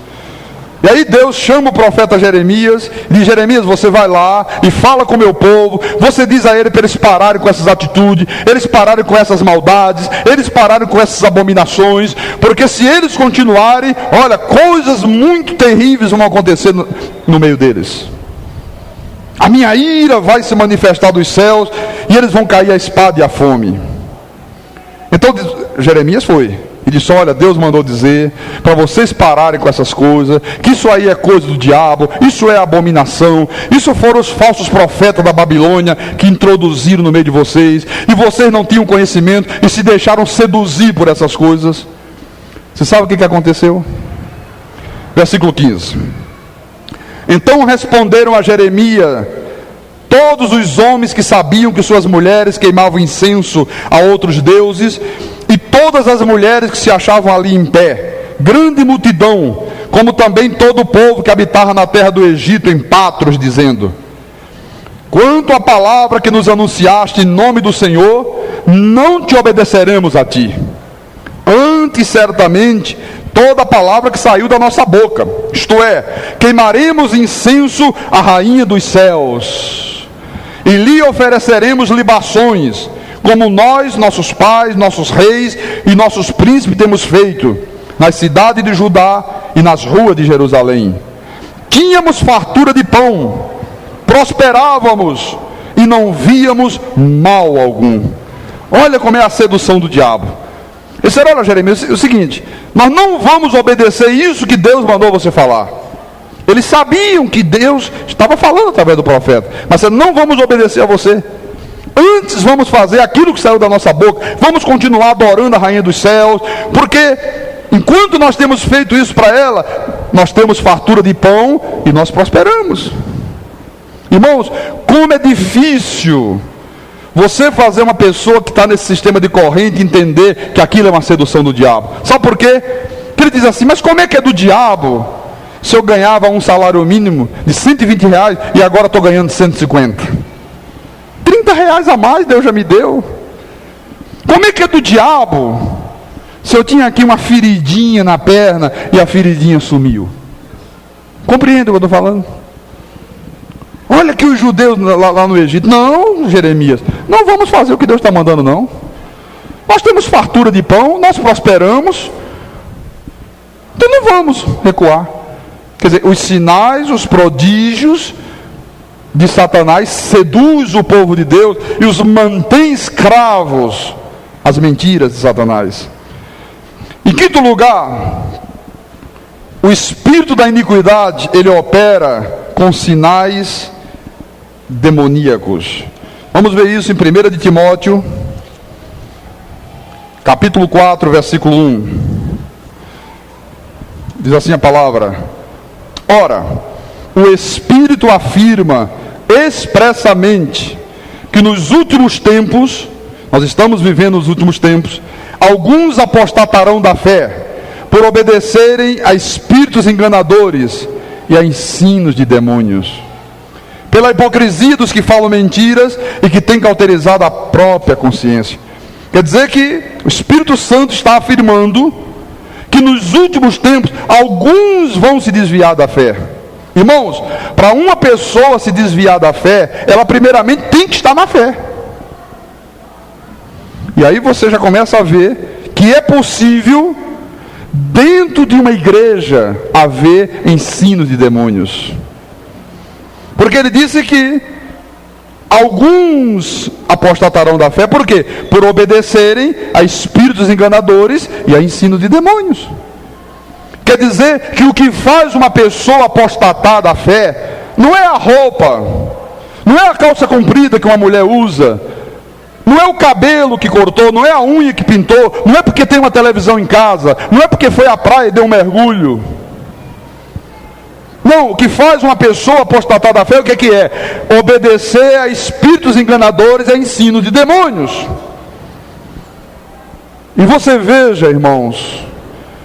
Speaker 1: E aí Deus chama o profeta Jeremias, e diz: Jeremias, você vai lá e fala com o meu povo, você diz a ele para eles pararem com essas atitudes, eles pararem com essas maldades, eles pararem com essas abominações, porque se eles continuarem, olha, coisas muito terríveis vão acontecer no meio deles. A minha ira vai se manifestar dos céus, e eles vão cair a espada e a fome. Então Jeremias foi e disse: olha, Deus mandou dizer para vocês pararem com essas coisas, que isso aí é coisa do diabo, isso é abominação, isso foram os falsos profetas da Babilônia que introduziram no meio de vocês, e vocês não tinham conhecimento e se deixaram seduzir por essas coisas. Você sabe o que aconteceu? Versículo 15. Então responderam a Jeremias todos os homens que sabiam que suas mulheres queimavam incenso a outros deuses, e todas as mulheres que se achavam ali em pé, grande multidão, como também todo o povo que habitava na terra do Egito em Patros, dizendo: quanto à palavra que nos anunciaste em nome do Senhor, não te obedeceremos a ti. Antes, certamente, toda a palavra que saiu da nossa boca, isto é, queimaremos incenso à rainha dos céus, e lhe ofereceremos libações, como nós, nossos pais, nossos reis e nossos príncipes temos feito, nas cidades de Judá e nas ruas de Jerusalém. Tínhamos fartura de pão, prosperávamos e não víamos mal algum. Olha como é a sedução do diabo. Ele disse: olha, Jeremias, é o seguinte, nós não vamos obedecer isso que Deus mandou você falar. Eles sabiam que Deus estava falando através do profeta, mas não vamos obedecer a você. Antes vamos fazer aquilo que saiu da nossa boca, vamos continuar adorando a rainha dos céus, porque enquanto nós temos feito isso para ela, nós temos fartura de pão e nós prosperamos. Irmãos, como é difícil você fazer uma pessoa que está nesse sistema de corrente entender que aquilo é uma sedução do diabo. Sabe por quê? Porque ele diz assim, mas como é que é do diabo se eu ganhava um salário mínimo de R$120 e agora estou ganhando 150? R$30 a mais Deus já me deu. Como é que é do diabo se eu tinha aqui uma feridinha na perna e a feridinha sumiu? Compreende o que eu estou falando? Olha que os judeus lá no Egito, não, Jeremias, não vamos fazer o que Deus está mandando, não. Nós temos fartura de pão, nós prosperamos, então não vamos recuar. Quer dizer, os sinais, os prodígios de Satanás seduz o povo de Deus e os mantém escravos às mentiras de Satanás. Em quinto lugar, o espírito da iniquidade, ele opera com sinais demoníacos. Vamos ver isso em 1 de Timóteo, capítulo 4, versículo 1. Diz assim a palavra: ora, o Espírito afirma expressamente que nos últimos tempos, nós estamos vivendo os últimos tempos, alguns apostatarão da fé, por obedecerem a espíritos enganadores e a ensinos de demônios, pela hipocrisia dos que falam mentiras e que têm cauterizado a própria consciência. Quer dizer que o Espírito Santo está afirmando que nos últimos tempos alguns vão se desviar da fé. Irmãos, para uma pessoa se desviar da fé, ela primeiramente tem que estar na fé. E aí você já começa a ver que é possível, dentro de uma igreja, haver ensinos de demônios. Porque ele disse que alguns apostatarão da fé, por quê? Por obedecerem a espíritos enganadores e a ensino de demônios. Quer dizer que o que faz uma pessoa apostatar da fé não é a roupa, não é a calça comprida que uma mulher usa, não é o cabelo que cortou, não é a unha que pintou, não é porque tem uma televisão em casa, não é porque foi à praia e deu um mergulho. Não, o que faz uma pessoa apostatar da fé, o que é? Obedecer a espíritos enganadores e a ensino de demônios. E você veja, irmãos,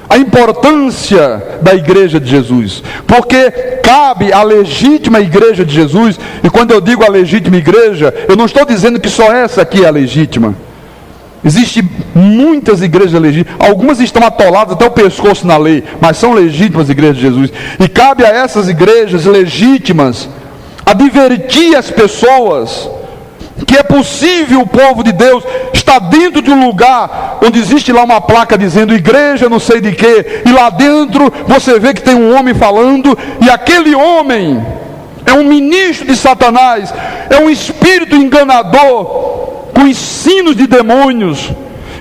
Speaker 1: a importância da igreja de Jesus, porque cabe à legítima igreja de Jesus, e quando eu digo a legítima igreja, eu não estou dizendo que só essa aqui é a legítima. Existem muitas igrejas legítimas, algumas estão atoladas até o pescoço na lei, mas são legítimas igrejas de Jesus, e cabe a essas igrejas legítimas advertir as pessoas que é possível o povo de Deus estar dentro de um lugar onde existe lá uma placa dizendo igreja não sei de quê, e lá dentro você vê que tem um homem falando, e aquele homem é um ministro de Satanás, é um espírito enganador, com ensinos de demônios,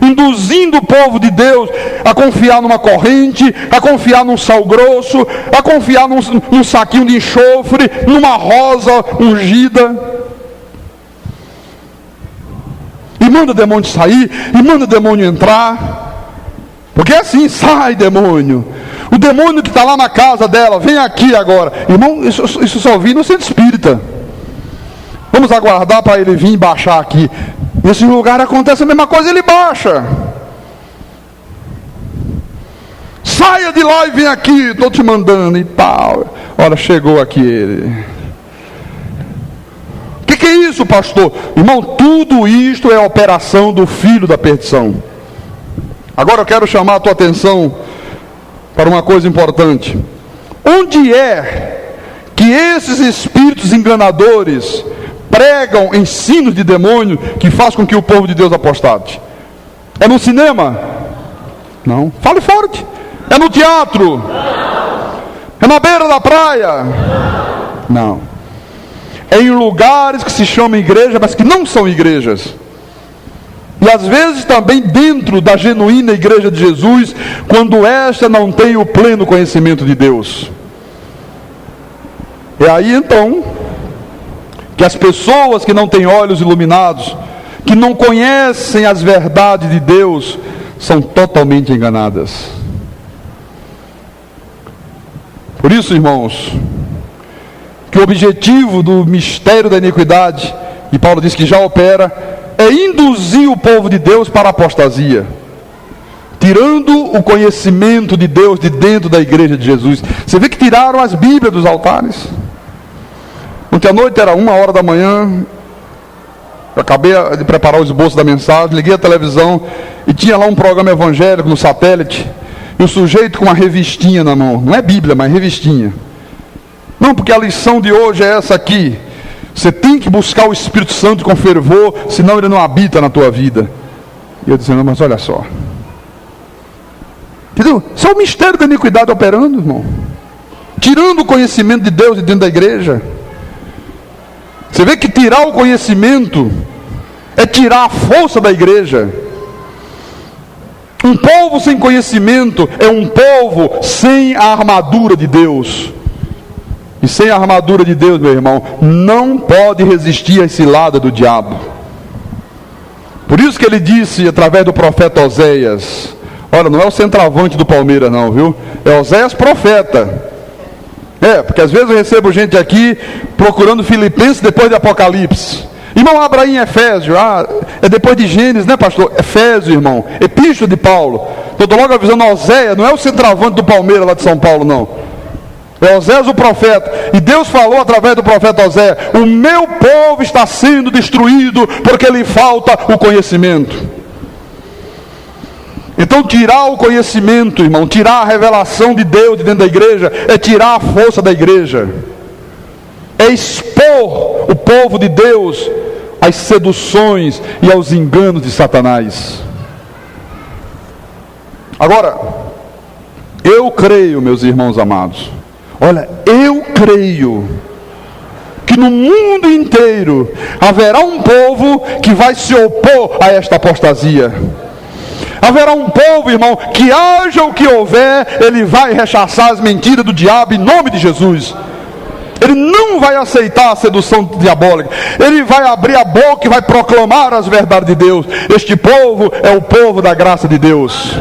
Speaker 1: induzindo o povo de Deus a confiar numa corrente, a confiar num sal grosso, a confiar num saquinho de enxofre, numa rosa ungida, e manda o demônio sair, e manda o demônio entrar, porque é assim, sai demônio, o demônio que está lá na casa dela, vem aqui agora. Irmão, isso só vi no centro espírita. Vamos aguardar para ele vir baixar aqui. Nesse lugar acontece a mesma coisa, ele baixa. Saia de lá e vem aqui, estou te mandando e tal. Olha, chegou aqui ele. O que é isso, pastor? Irmão, tudo isto é a operação do filho da perdição. Agora eu quero chamar a tua atenção para uma coisa importante. Onde é que esses espíritos enganadores pregam ensinos de demônio que faz com que o povo de Deus apostate? É no cinema? Não. Fale forte. É no teatro? Não. É na beira da praia? Não. É em lugares que se chamam igreja, mas que não são igrejas. E às vezes também dentro da genuína igreja de Jesus, quando esta não tem o pleno conhecimento de Deus. É aí então que as pessoas que não têm olhos iluminados, que não conhecem as verdades de Deus, são totalmente enganadas. Por isso, irmãos, que o objetivo do mistério da iniquidade, e Paulo diz que já opera, é induzir o povo de Deus para a apostasia, tirando o conhecimento de Deus de dentro da igreja de Jesus. Você vê que tiraram as Bíblias dos altares. Ontem à noite era 1h da manhã, eu acabei de preparar o esboço da mensagem, liguei a televisão e tinha lá um programa evangélico no satélite, e o sujeito com uma revistinha na mão, não é Bíblia, mas revistinha. Não, porque a lição de hoje é essa aqui: você tem que buscar o Espírito Santo com fervor, senão ele não habita na tua vida. E eu dizendo, mas olha só, entendeu? Isso é o mistério da iniquidade operando, irmão, tirando o conhecimento de Deus de dentro da igreja. Você vê que tirar o conhecimento é tirar a força da igreja. Um povo sem conhecimento é um povo sem a armadura de Deus. E sem a armadura de Deus, meu irmão, não pode resistir às ciladas do diabo. Por isso que ele disse através do profeta Oséias, olha, não é o centroavante do Palmeiras não, viu? É Oséias profeta. Porque às vezes eu recebo gente aqui procurando Filipenses depois de Apocalipse. Irmão, abra aí em Efésios. É depois de Gênesis, né, pastor? Efésios, irmão. Epístola de Paulo. Estou logo avisando, Oséias não é o centroavante do Palmeiras lá de São Paulo, não. É Oséias o profeta. E Deus falou através do profeta Oséias: o meu povo está sendo destruído porque lhe falta o conhecimento. Então tirar o conhecimento, irmão, tirar a revelação de Deus de dentro da igreja, é tirar a força da igreja, é expor o povo de Deus às seduções e aos enganos de Satanás. Agora, eu creio, meus irmãos amados, olha, eu creio que no mundo inteiro haverá um povo que vai se opor a esta apostasia. Haverá um povo, irmão, que haja o que houver, ele vai rechaçar as mentiras do diabo em nome de Jesus. Ele não vai aceitar a sedução diabólica. Ele vai abrir a boca e vai proclamar as verdades de Deus. Este povo é o povo da graça de Deus.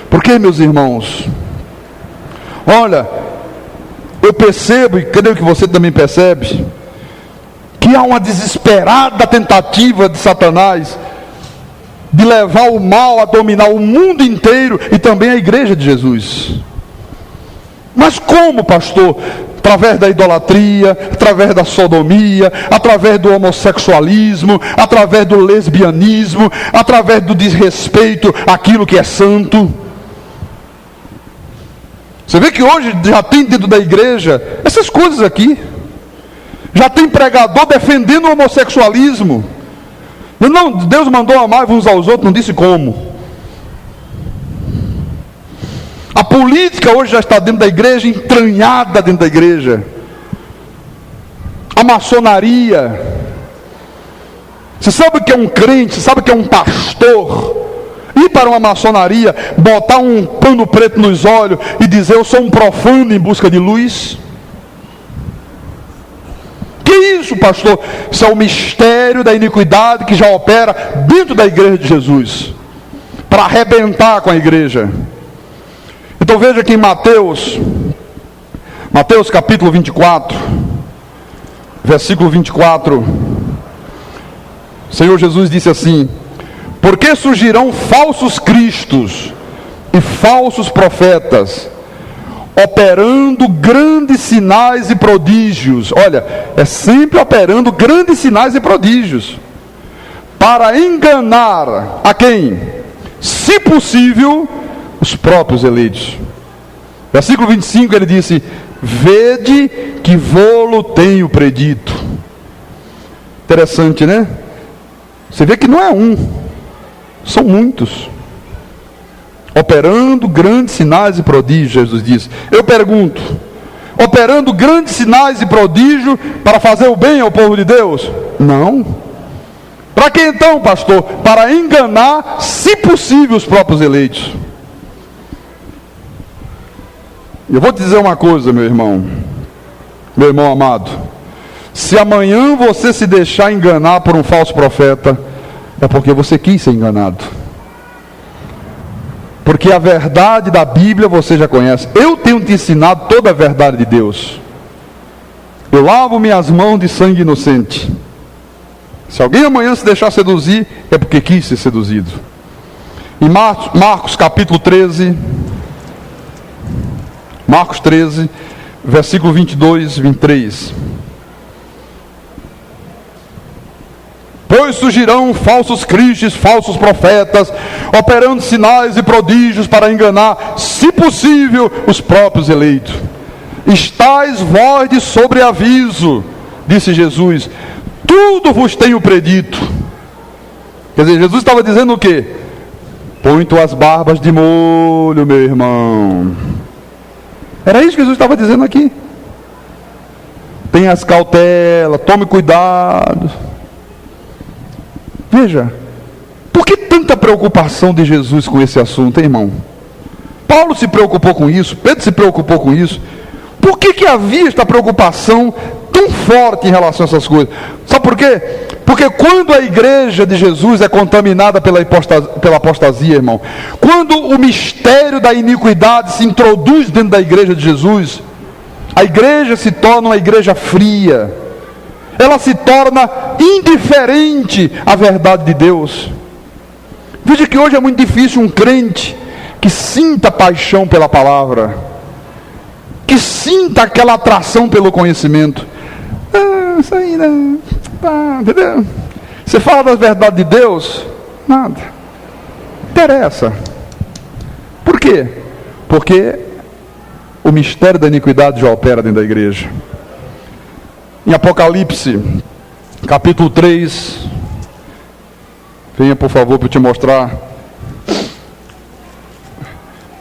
Speaker 1: Porque, meus irmãos, olha, eu percebo, e creio que você também percebe, que há uma desesperada tentativa de Satanás de levar o mal a dominar o mundo inteiro e também a igreja de Jesus. Mas como, pastor? Através da idolatria, através da sodomia, através do homossexualismo, através do lesbianismo, através do desrespeito àquilo que é santo. Você vê que hoje já tem dentro da igreja essas coisas aqui. Já tem pregador defendendo o homossexualismo. Não, Deus mandou amar uns aos outros, não disse como. A política hoje já está dentro da igreja, entranhada dentro da igreja. A maçonaria. Você sabe o que é um crente? Você sabe o que é um pastor? Ir para uma maçonaria, botar um pano preto nos olhos e dizer: eu sou um profano em busca de luz? Que isso, pastor? Isso é o mistério da iniquidade que já opera dentro da igreja de Jesus, para arrebentar com a igreja. Então veja aqui em Mateus capítulo 24, versículo 24, o Senhor Jesus disse assim: porque surgirão falsos cristos e falsos profetas, operando grandes sinais e prodígios. Olha, é sempre operando grandes sinais e prodígios, para enganar a quem? Se possível, os próprios eleitos. Versículo 25 ele disse: vede que vô-lo tenho predito. Interessante, né? Você vê que não é um, são muitos, operando grandes sinais e prodígios. Jesus disse. Eu pergunto: operando grandes sinais e prodígios para fazer o bem ao povo de Deus? Não. Para que então, pastor? Para enganar, se possível, os próprios eleitos. Eu vou te dizer uma coisa, meu irmão amado: se amanhã você se deixar enganar por um falso profeta, é porque você quis ser enganado. Porque a verdade da Bíblia você já conhece. Eu tenho te ensinado toda a verdade de Deus. Eu lavo minhas mãos de sangue inocente. Se alguém amanhã se deixar seduzir, é porque quis ser seduzido. Em Marcos capítulo 13, Marcos 13, versículo 22 e 23. Pois surgirão falsos cristos, falsos profetas, operando sinais e prodígios para enganar, se possível, os próprios eleitos. Estais vós de sobreaviso, disse Jesus, tudo vos tenho predito. Quer dizer, Jesus estava dizendo o quê? Põe tuas barbas de molho, meu irmão. Era isso que Jesus estava dizendo aqui. Tenha as cautelas, tome cuidado. Veja, por que tanta preocupação de Jesus com esse assunto, hein, irmão? Paulo se preocupou com isso, Pedro se preocupou com isso. Por que havia esta preocupação tão forte em relação a essas coisas? Sabe por quê? Porque quando a igreja de Jesus é contaminada pela apostasia, irmão, quando o mistério da iniquidade se introduz dentro da igreja de Jesus, a igreja se torna uma igreja fria, ela se torna indiferente à verdade de Deus. Veja que hoje é muito difícil um crente que sinta paixão pela palavra, que sinta aquela atração pelo conhecimento. Isso aí não, entendeu? Você fala da verdade de Deus, nada interessa. Por quê? Porque o mistério da iniquidade já opera dentro da igreja. Em Apocalipse, capítulo 3, venha por favor para eu te mostrar.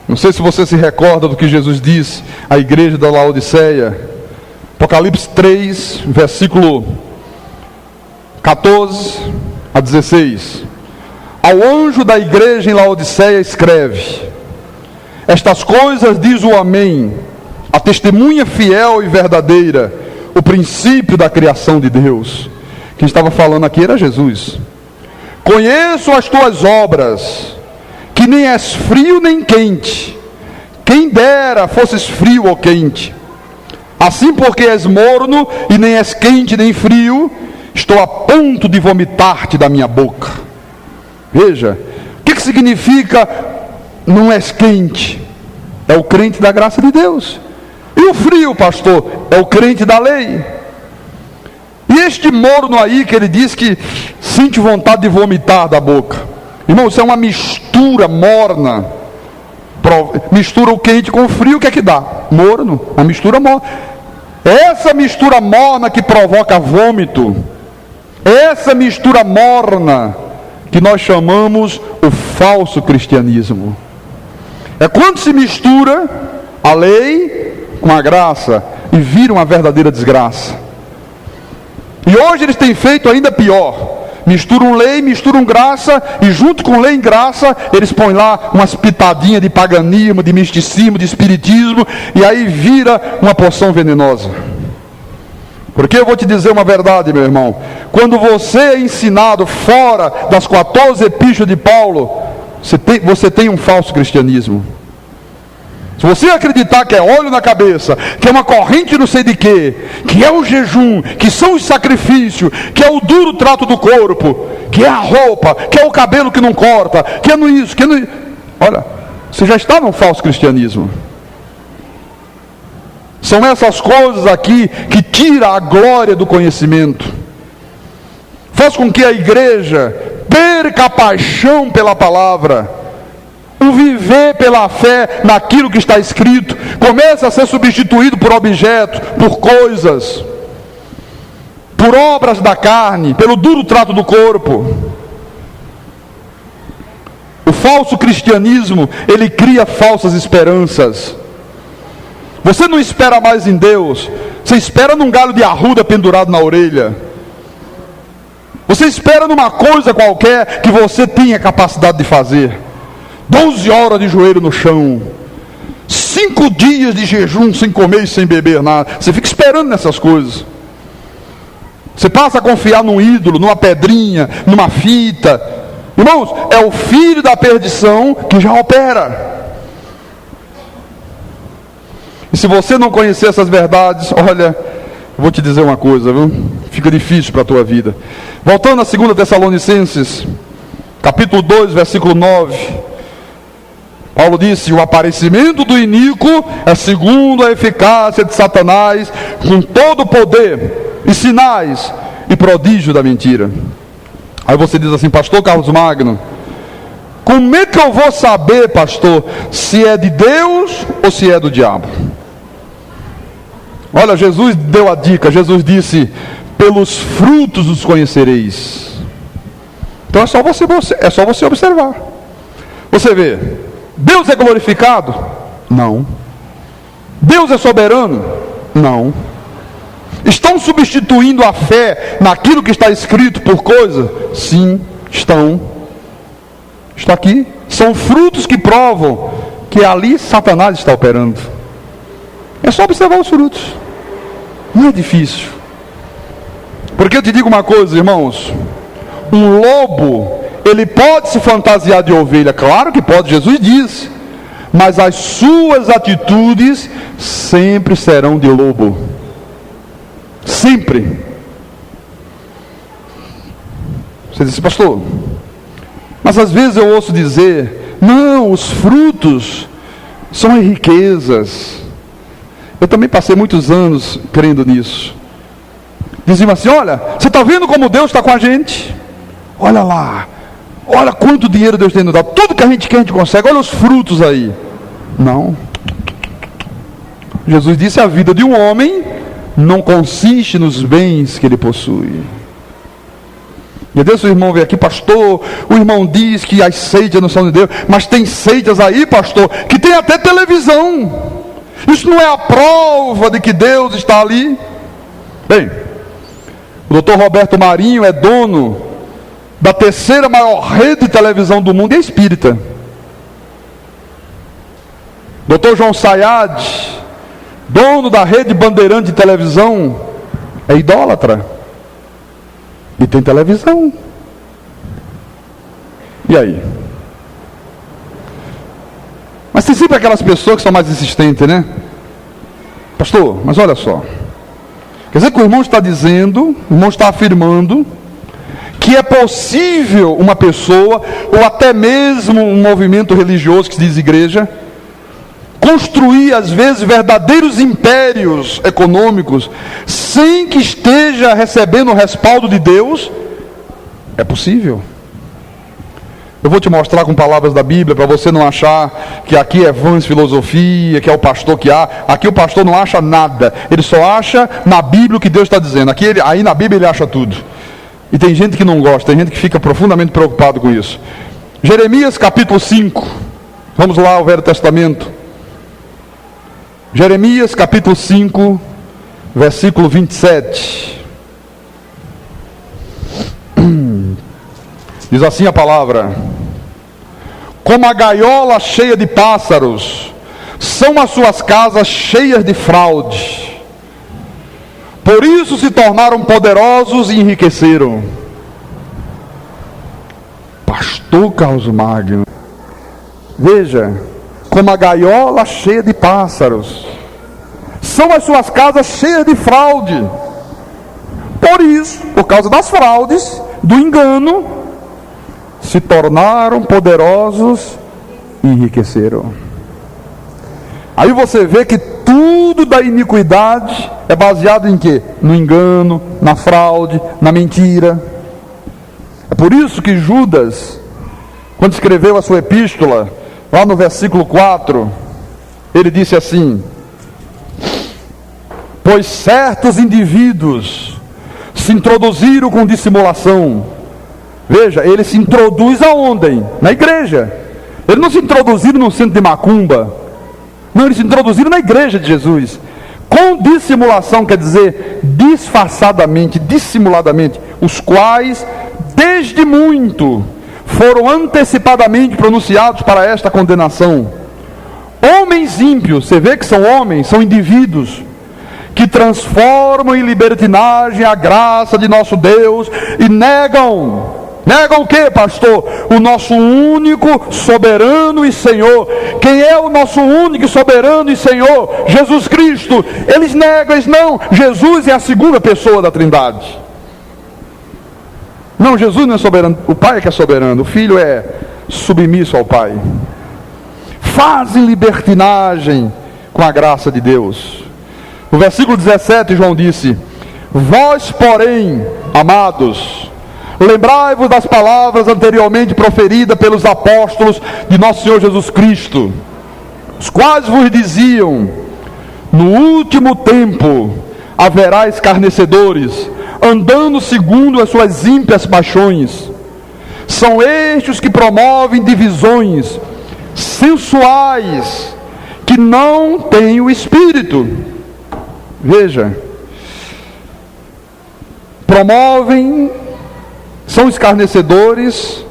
Speaker 1: Não sei se você se recorda do que Jesus disse à igreja da Laodiceia. Apocalipse 3, versículo 14 a 16. Ao anjo da igreja em Laodiceia escreve: estas coisas diz o Amém, a testemunha fiel e verdadeira, o princípio da criação de Deus. Quem estava falando aqui era Jesus. Conheço as tuas obras, que nem és frio nem quente. Quem dera fosses frio ou quente. Assim, porque és morno e nem és quente nem frio, estou a ponto de vomitar-te da minha boca. Veja, o que significa não és quente? É o crente da graça de Deus. E o frio, pastor, é o crente da lei. E este morno aí, que ele diz que sente vontade de vomitar da boca. Irmão, isso é uma mistura morna. Mistura o quente com o frio, o que é que dá? Morno, uma mistura morna. Essa mistura morna que provoca vômito, essa mistura morna que nós chamamos o falso cristianismo. É quando se mistura a lei com a graça e vira uma verdadeira desgraça. E hoje eles têm feito ainda pior. Misturam lei, misturam graça, e junto com lei e graça, eles põem lá umas pitadinhas de paganismo, de misticismo, de espiritismo, e aí vira uma poção venenosa. Porque eu vou te dizer uma verdade, meu irmão. Quando você é ensinado fora das 14 epístolas de Paulo, você tem um falso cristianismo. Se você acreditar que é óleo na cabeça, que é uma corrente não sei de quê, que é o jejum, que são os sacrifícios, que é o duro trato do corpo, que é a roupa, que é o cabelo que não corta, que é no isso, que é no... Olha, você já está no falso cristianismo. São essas coisas aqui que tiram a glória do conhecimento. Faz com que a igreja perca a paixão pela palavra. O viver pela fé naquilo que está escrito começa a ser substituído por objetos, por coisas, por obras da carne, pelo duro trato do corpo. O falso cristianismo, ele cria falsas esperanças. Você não espera mais em Deus, você espera num galho de arruda pendurado na orelha. Você espera numa coisa qualquer que você tenha capacidade de fazer. 12 horas de joelho no chão, 5 dias de jejum sem comer e sem beber nada. Você fica esperando nessas coisas. Você passa a confiar num ídolo, numa pedrinha, numa fita. Irmãos, é o filho da perdição que já opera. E se você não conhecer essas verdades, olha, vou te dizer uma coisa, viu? Fica difícil para a tua vida. Voltando a 2 Tessalonicenses, capítulo 2, versículo 9. Paulo disse: o aparecimento do iníquo é segundo a eficácia de Satanás, com todo o poder e sinais e prodígio da mentira. Aí você diz assim: pastor Carlos Magno, como é que eu vou saber, pastor, se é de Deus ou se é do diabo? Olha, Jesus deu a dica. Jesus disse: pelos frutos os conhecereis. Então é só você observar. Você vê, Deus é glorificado? Não. Deus é soberano? Não. Estão substituindo a fé naquilo que está escrito por coisa? Sim, estão. Está aqui. São frutos que provam que ali Satanás está operando. É só observar os frutos. Não é difícil. Porque eu te digo uma coisa, irmãos. Um lobo, ele pode se fantasiar de ovelha. Claro que pode, Jesus diz. Mas as suas atitudes sempre serão de lobo. Sempre. Você disse: pastor, mas às vezes eu ouço dizer: não, os frutos são riquezas. Eu também passei muitos anos crendo nisso. Diziam assim: olha, você está vendo como Deus está com a gente? Olha lá, olha quanto dinheiro Deus tem nos dado, tudo que a gente quer a gente consegue, olha os frutos aí. Não. Jesus disse: a vida de um homem não consiste nos bens que ele possui. E Deus, o irmão veio aqui: pastor, o irmão diz que as seitas não são de Deus, mas tem seitas aí, pastor, que tem até televisão. Isso não é a prova de que Deus está ali? Bem, o Dr. Roberto Marinho é dono da terceira maior rede de televisão do mundo e é espírita. Dr. João Sayad, dono da rede Bandeirante de televisão, é idólatra e tem televisão. E aí? Mas tem sempre aquelas pessoas que são mais insistentes, né? Pastor, mas olha só, quer dizer que o irmão está dizendo, o irmão está afirmando que é possível uma pessoa, ou até mesmo um movimento religioso que se diz igreja, construir às vezes verdadeiros impérios econômicos sem que esteja recebendo o respaldo de Deus? É possível. Eu vou te mostrar com palavras da Bíblia, para você não achar que aqui é vãs filosofia, que é o pastor que há. Aqui o pastor não acha nada, ele só acha na Bíblia o que Deus está dizendo. Aí na Bíblia ele acha tudo. E tem gente que não gosta, tem gente que fica profundamente preocupado com isso. Jeremias capítulo 5, vamos lá ao Velho Testamento. Jeremias capítulo 5, versículo 27. Diz assim a palavra: como a gaiola cheia de pássaros, são as suas casas cheias de fraude. Por isso se tornaram poderosos e enriqueceram. Pastor Carlos Magno, veja, como a gaiola cheia de pássaros, são as suas casas cheias de fraude. Por isso, por causa das fraudes, do engano, se tornaram poderosos e enriqueceram. Aí você vê que tudo da iniquidade é baseado em quê? No engano, na fraude, na mentira. É por isso que Judas, quando escreveu a sua epístola, lá no versículo 4, ele disse assim: pois certos indivíduos se introduziram com dissimulação. Veja, ele se introduz aonde? Na igreja. Ele não se introduziram no centro de macumba. Não, eles se introduziram na igreja de Jesus. Com dissimulação, quer dizer, disfarçadamente, dissimuladamente. Os quais, desde muito, foram antecipadamente pronunciados para esta condenação. Homens ímpios, você vê que são homens, são indivíduos, que transformam em libertinagem a graça de nosso Deus e negam Negam o que, pastor? O nosso único, soberano e Senhor. Quem é o nosso único, soberano e Senhor? Jesus Cristo. Eles negam, eles não. Jesus é a segunda pessoa da Trindade. Não, Jesus não é soberano. O Pai é que é soberano. O Filho é submisso ao Pai. Fazem libertinagem com a graça de Deus. No versículo 17, João disse: vós, porém, amados, lembrai-vos das palavras anteriormente proferidas pelos apóstolos de nosso Senhor Jesus Cristo, os quais vos diziam: no último tempo haverá escarnecedores, andando segundo as suas ímpias paixões. São estes que promovem divisões sensuais, que não têm o Espírito. Veja, promovem, são escarnecedores,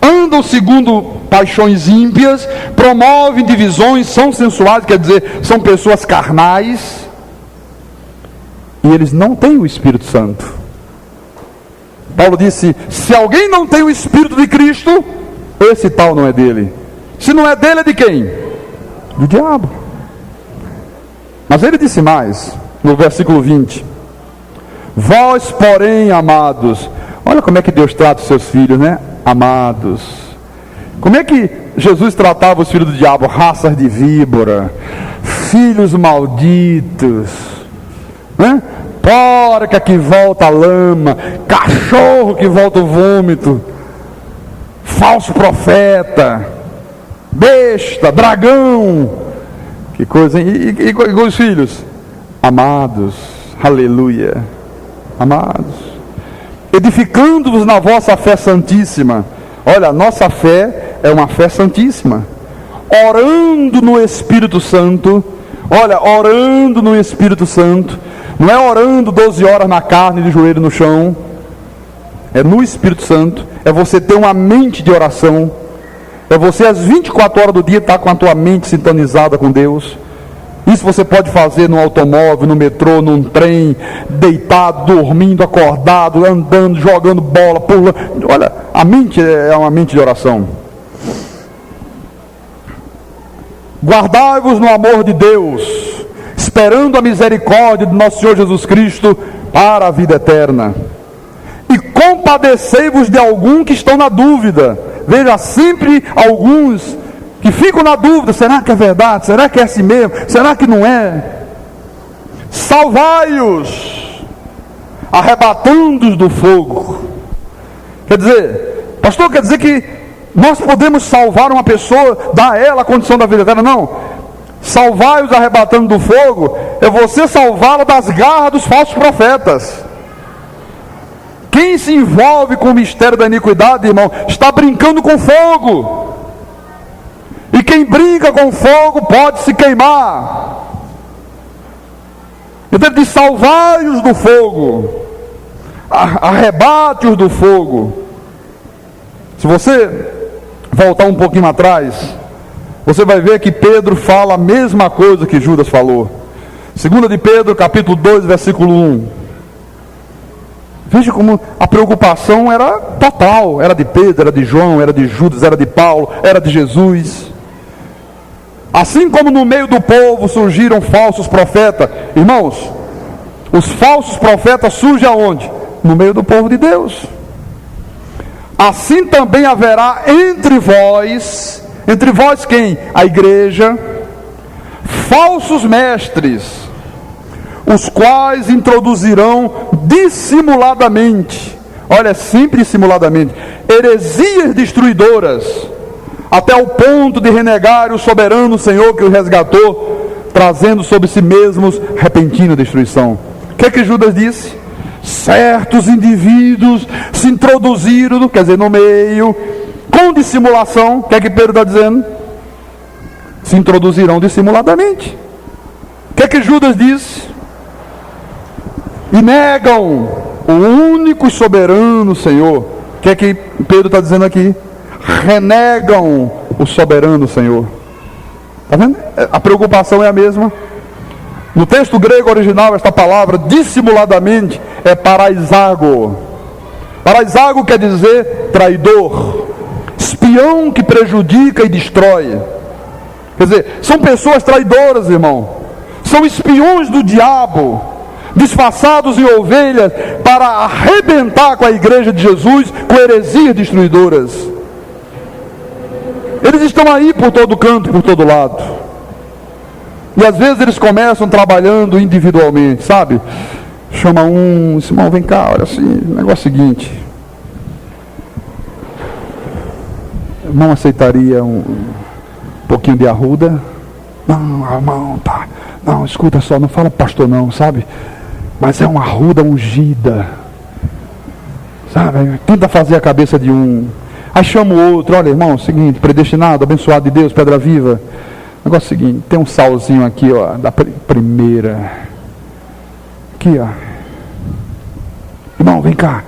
Speaker 1: andam segundo paixões ímpias, promovem divisões, são sensuais, quer dizer, são pessoas carnais, e eles não têm o Espírito Santo. Paulo disse: se alguém não tem o Espírito de Cristo, esse tal não é dele. Se não é dele, é de quem? Do diabo. Mas ele disse mais, no versículo 20: vós, porém, amados. Olha como é que Deus trata os seus filhos, né? Amados. Como é que Jesus tratava os filhos do diabo? Raças de víbora, filhos malditos, né? Porca que volta a lama, cachorro que volta o vômito, falso profeta, besta, dragão. Que coisa, hein? E com os filhos? Amados, aleluia, amados, edificando-vos na vossa fé santíssima. Olha, a nossa fé é uma fé santíssima, orando no Espírito Santo. Olha, orando no Espírito Santo, não é orando 12 horas na carne de joelho no chão, é no Espírito Santo, é você ter uma mente de oração, é você às 24 horas do dia estar com a tua mente sintonizada com Deus. Isso você pode fazer no automóvel, no metrô, num trem, deitado, dormindo, acordado, andando, jogando bola, pulando. Olha, a mente é uma mente de oração. Guardai-vos no amor de Deus, esperando a misericórdia de nosso Senhor Jesus Cristo para a vida eterna. E compadecei-vos de alguns que estão na dúvida. Veja, sempre alguns que ficam na dúvida: será que é verdade? Será que é assim mesmo? Será que não é? Salvai-os, arrebatando-os do fogo. Quer dizer, pastor, quer dizer que nós podemos salvar uma pessoa, dar a ela a condição da vida eterna? Não. Salvai-os arrebatando do fogo é você salvá-la das garras dos falsos profetas. Quem se envolve com o mistério da iniquidade, irmão, está brincando com fogo. E quem brinca com fogo pode se queimar. Então ele diz: salvai-os do fogo, arrebate-os do fogo. Se você voltar um pouquinho atrás, você vai ver que Pedro fala a mesma coisa que Judas falou. 2 de Pedro, capítulo 2, versículo 1. Veja como a preocupação era total. Era de Pedro, era de João, era de Judas, era de Paulo, era de Jesus. Assim como no meio do povo surgiram falsos profetas. Irmãos, os falsos profetas surgem aonde? No meio do povo de Deus. Assim também haverá entre vós quem? A igreja, falsos mestres, os quais introduzirão dissimuladamente, olha, sempre dissimuladamente, heresias destruidoras, até o ponto de renegar o soberano Senhor que os resgatou, trazendo sobre si mesmos repentina destruição. O que é que Judas disse? Certos indivíduos se introduziram, quer dizer, no meio, com dissimulação. O que é que Pedro está dizendo? Se introduzirão dissimuladamente. O que é que Judas disse? E negam o único soberano Senhor. O que é que Pedro está dizendo aqui? Renegam o soberano Senhor. Está vendo? A preocupação é a mesma. No texto grego original, esta palavra dissimuladamente é paraisago. Paraisago quer dizer traidor, espião que prejudica e destrói. Quer dizer, são pessoas traidoras, irmão. São espiões do diabo, disfarçados em ovelhas, para arrebentar com a igreja de Jesus, com heresias destruidoras. Eles estão aí por todo canto, por todo lado. E às vezes eles começam trabalhando individualmente, sabe? Chama um, irmão, vem cá, olha assim, o negócio é o seguinte. Não aceitaria um pouquinho de arruda? Não, irmão, tá. Não, escuta só, não fala pastor não, sabe? Mas é uma arruda ungida. Sabe? Tenta fazer a cabeça de um. Aí chama o outro, olha irmão, é o seguinte, predestinado, abençoado de Deus, pedra viva. O negócio é o seguinte, tem um salzinho aqui, ó, da primeira. Aqui, ó. Irmão, vem cá.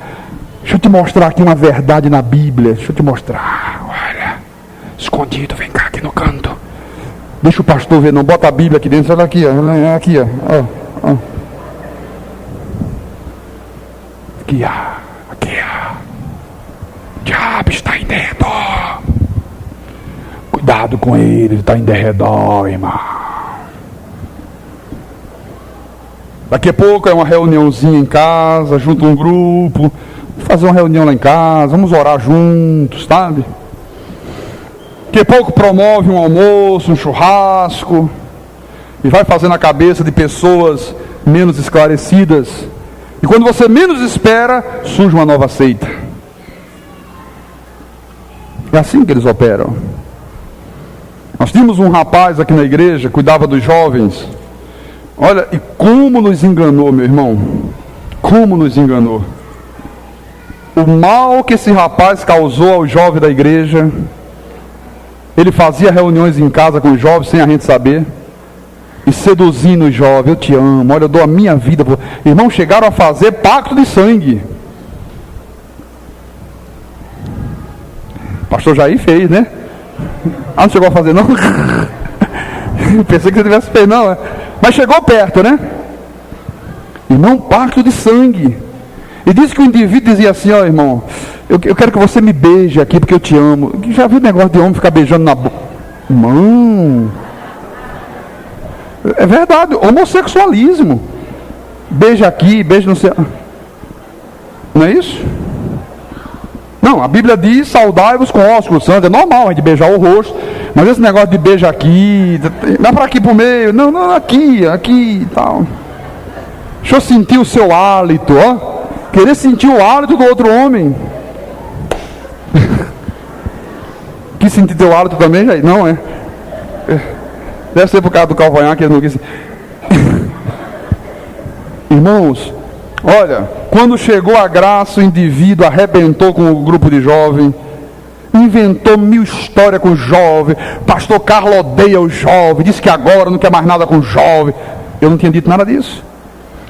Speaker 1: Deixa eu te mostrar aqui uma verdade na Bíblia. Deixa eu te mostrar. Olha. Escondido, vem cá aqui no canto. Deixa o pastor ver, não bota a Bíblia aqui dentro. Olha aqui, ó. Aqui, ó. Ó. Aqui, ó. Aqui, ó. O diabo está em derredor. Cuidado com ele está em derredor, irmão. Daqui a pouco é uma reuniãozinha em casa, junto um grupo. Vamos fazer uma reunião lá em casa, vamos orar juntos, sabe? Daqui a pouco promove um almoço, um churrasco. E vai fazendo a cabeça de pessoas menos esclarecidas. E quando você menos espera, surge uma nova seita. É assim que eles operam. Nós tínhamos um rapaz aqui na igreja, cuidava dos jovens. Olha, e como nos enganou, meu irmão. Como nos enganou. O mal que esse rapaz causou aos jovens da igreja. Ele fazia reuniões em casa com os jovens sem a gente saber. E seduzindo os jovens, eu te amo, olha, eu dou a minha vida. Irmão, chegaram a fazer pacto de sangue. Pastor Jair fez, né? Ah, não chegou a fazer não? Pensei que você tivesse feito não, né? Mas chegou perto, né? Irmão, pacto de sangue. E disse que o indivíduo dizia assim, ó irmão, eu quero que você me beije aqui porque eu te amo. Já viu o negócio de homem ficar beijando na boca? Irmão, é verdade, homossexualismo. Beija aqui, beija no céu. Não é isso? Não, a Bíblia diz, saudai-vos com ósculos santos. É normal a gente beijar o rosto. Mas esse negócio de beijo aqui, dá para aqui pro meio. Não, aqui e tal. Deixa eu sentir o seu hálito, ó. Querer sentir o hálito do outro homem. Quis sentir teu hálito também, Jair? Não, é. Deve ser por causa do calvanhar que ele não quis. Irmãos, olha, quando chegou a graça, o indivíduo arrebentou com o grupo de jovens, inventou 1000 histórias com o jovem. Pastor Carlos odeia o jovem, disse que agora não quer mais nada com o jovem. Eu não tinha dito nada disso.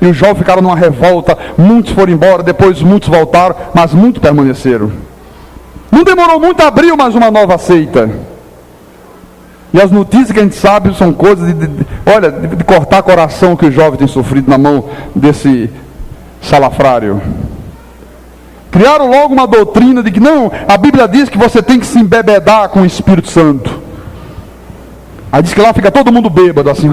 Speaker 1: E os jovens ficaram numa revolta, muitos foram embora, depois muitos voltaram, mas muitos permaneceram. Não demorou muito, abriu mais uma nova seita. E as notícias que a gente sabe são coisas de cortar coração que os jovens têm sofrido na mão desse salafrário. Criaram logo uma doutrina de que não, a Bíblia diz que você tem que se embebedar com o Espírito Santo. Aí diz que lá fica todo mundo bêbado, assim,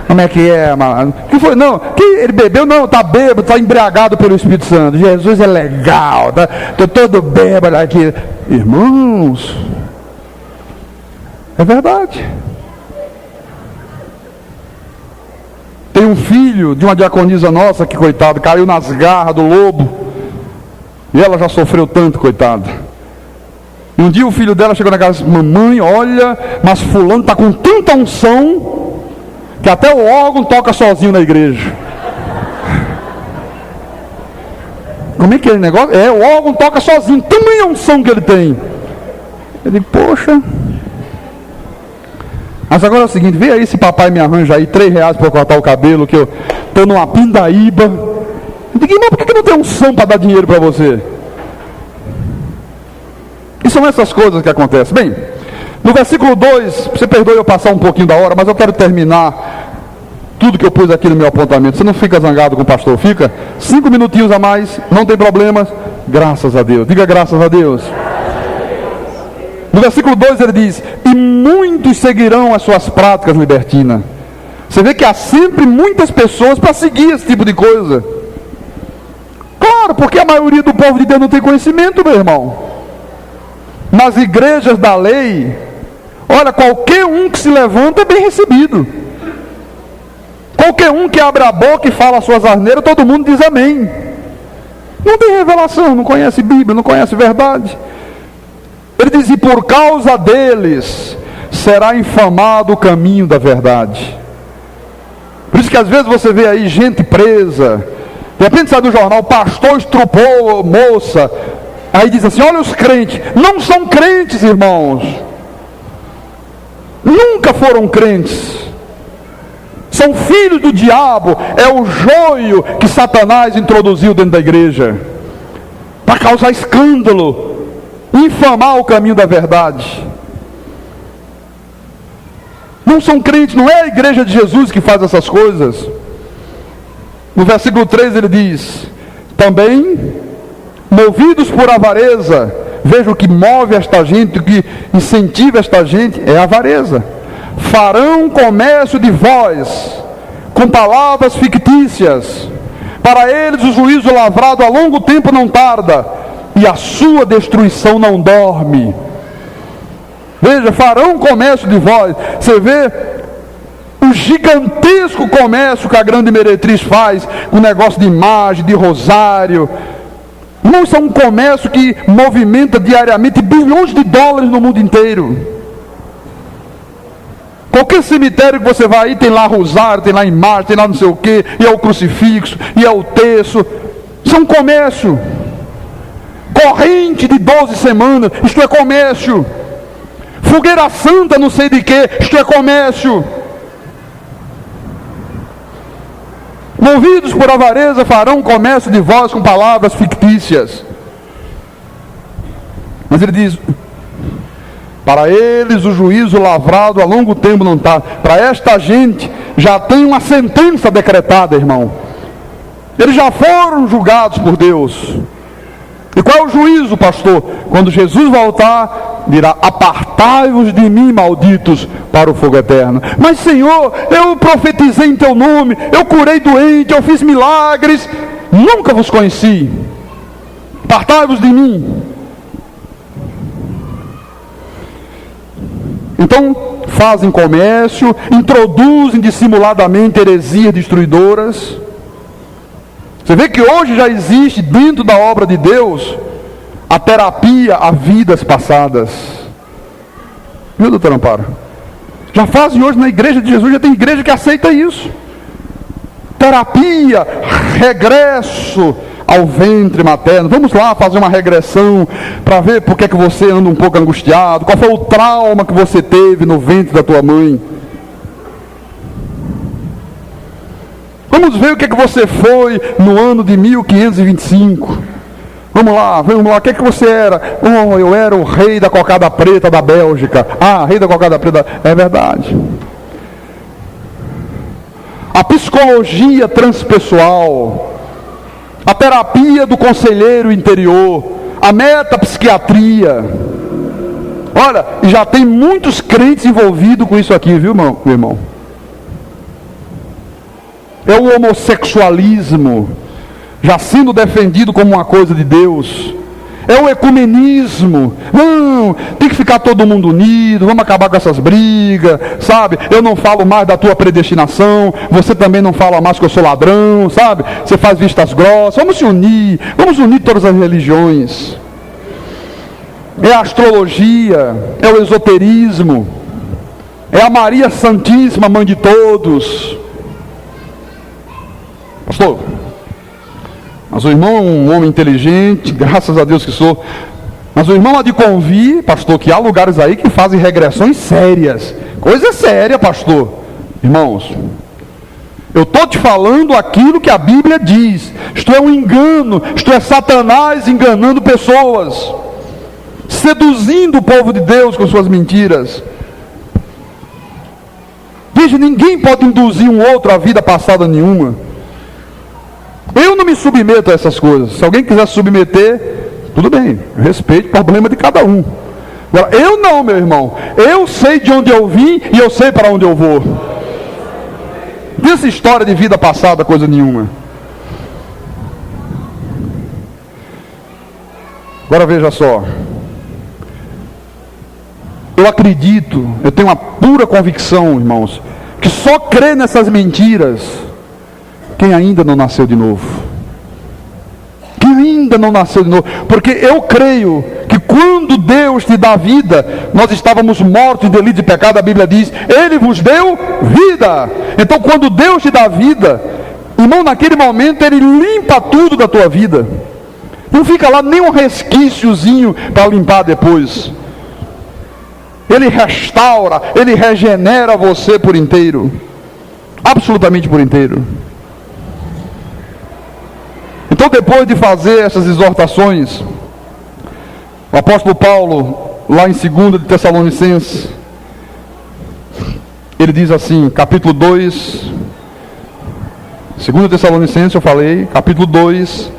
Speaker 1: como é que é, mano? O que foi? Não, que ele bebeu? Não, tá bêbado, tá embriagado pelo Espírito Santo. Jesus é legal, tô todo bêbado aqui. Irmãos, é verdade. Tem um filho de uma diaconisa nossa que, coitado, caiu nas garras do lobo. E ela já sofreu tanto, coitada. E um dia o filho dela chegou na casa e disse, mamãe, olha, mas fulano está com tanta unção que até o órgão toca sozinho na igreja. Como é que é o negócio? O órgão toca sozinho, tamanha unção que ele tem. Ele, poxa. Mas agora é o seguinte, vê aí se papai me arranja aí R$3 para cortar o cabelo, que eu estou numa pindaíba. Eu digo, irmão, por que não tem unção para dar dinheiro para você? E são essas coisas que acontecem. Bem, no versículo 2, você perdoe eu passar um pouquinho da hora, mas eu quero terminar tudo que eu pus aqui no meu apontamento. Você não fica zangado com o pastor, fica? 5 minutinhos a mais, não tem problemas. Graças a Deus. Diga graças a Deus. No versículo 2 ele diz: e muitos seguirão as suas práticas libertinas. Você vê que há sempre muitas pessoas para seguir esse tipo de coisa. Claro, porque a maioria do povo de Deus não tem conhecimento, meu irmão. Nas igrejas da lei, olha, qualquer um que se levanta é bem recebido. Qualquer um que abre a boca e fala as suas asneiras, todo mundo diz amém. Não tem revelação, não conhece Bíblia, não conhece verdade. Ele diz: e por causa deles será infamado o caminho da verdade. Por isso que às vezes você vê aí gente presa. De repente sai do jornal: pastor estrupou moça. Aí diz assim: olha os crentes. Não são crentes, irmãos. Nunca foram crentes. São filhos do diabo. É o joio que Satanás introduziu dentro da igreja para causar escândalo, infamar o caminho da verdade. Não são crentes, não é a igreja de Jesus que faz essas coisas. No versículo 3 ele diz: também, movidos por avareza, veja o que move esta gente, o que incentiva esta gente é a avareza. Farão comércio de vós, com palavras fictícias. Para eles o juízo lavrado a longo tempo não tarda, e a sua destruição não dorme. Veja, farão comércio de vós. Você vê o gigantesco comércio que a grande meretriz faz, com negócio de imagem, de rosário. Não, isso é um comércio que movimenta diariamente bilhões de dólares no mundo inteiro. Qualquer cemitério que você vai aí, tem lá rosário, tem lá imagem, tem lá não sei o que, e é o crucifixo, e é o terço. Isso é um comércio. Corrente de 12 semanas, isto é comércio. Fogueira santa não sei de que, isto é comércio. Movidos por avareza farão comércio de vós com palavras fictícias. Mas ele diz: para eles o juízo lavrado a longo tempo não está. Para esta gente já tem uma sentença decretada, irmão. Eles já foram julgados por Deus. E qual é o juízo, pastor? Quando Jesus voltar, dirá: apartai-vos de mim, malditos, para o fogo eterno. Mas Senhor, eu profetizei em teu nome, eu curei doente, eu fiz milagres, nunca vos conheci. Apartai-vos de mim. Então fazem comércio, introduzem dissimuladamente heresias destruidoras. Você vê que hoje já existe dentro da obra de Deus a terapia a vidas passadas. Viu, doutor Amparo? Já fazem hoje na igreja de Jesus, já tem igreja que aceita isso. Terapia, regresso ao ventre materno. Vamos lá fazer uma regressão para ver por que você anda um pouco angustiado, qual foi o trauma que você teve no ventre da tua mãe. Vamos ver o que você foi no ano de 1525. Vamos lá, o que você era? Oh, eu era o rei da cocada preta da Bélgica. Ah, rei da cocada preta, é verdade. A psicologia transpessoal, a terapia do conselheiro interior, a metapsiquiatria. Olha, já tem muitos crentes envolvidos com isso aqui, viu, meu irmão? É o homossexualismo, já sendo defendido como uma coisa de Deus. É o ecumenismo. Não, tem que ficar todo mundo unido, vamos acabar com essas brigas, sabe? Eu não falo mais da tua predestinação, você também não fala mais que eu sou ladrão, sabe? Você faz vistas grossas, vamos unir todas as religiões. É a astrologia, é o esoterismo, é a Maria Santíssima, mãe de todos. Pastor, mas o irmão é um homem inteligente, graças a Deus que sou. Mas o irmão há de convir, pastor, que há lugares aí que fazem regressões sérias. Coisa séria, pastor. Irmãos, eu estou te falando aquilo que a Bíblia diz. Isto é um engano, isto é Satanás enganando pessoas, seduzindo o povo de Deus com suas mentiras. Veja, ninguém pode induzir um outro à vida passada nenhuma. Eu não me submeto a essas coisas. Se alguém quiser se submeter, tudo bem, eu respeito o problema de cada um. Agora, eu não, meu irmão. Eu sei de onde eu vim e eu sei para onde eu vou. Não tem essa história de vida passada, coisa nenhuma. Agora veja só. Eu acredito, eu tenho uma pura convicção, irmãos, que só crê nessas mentiras quem ainda não nasceu de novo. Quem ainda não nasceu de novo. Porque eu creio que quando Deus te dá vida, nós estávamos mortos em delito de pecado, a Bíblia diz, Ele vos deu vida. Então quando Deus te dá vida, irmão, naquele momento Ele limpa tudo da tua vida. Não fica lá nem um resquíciozinho para limpar depois. Ele restaura, Ele regenera você por inteiro. Absolutamente por inteiro. Então, depois de fazer essas exortações, o apóstolo Paulo, lá em 2 de Tessalonicenses, ele diz assim, capítulo 2, 2 de Tessalonicenses, eu falei, capítulo 2,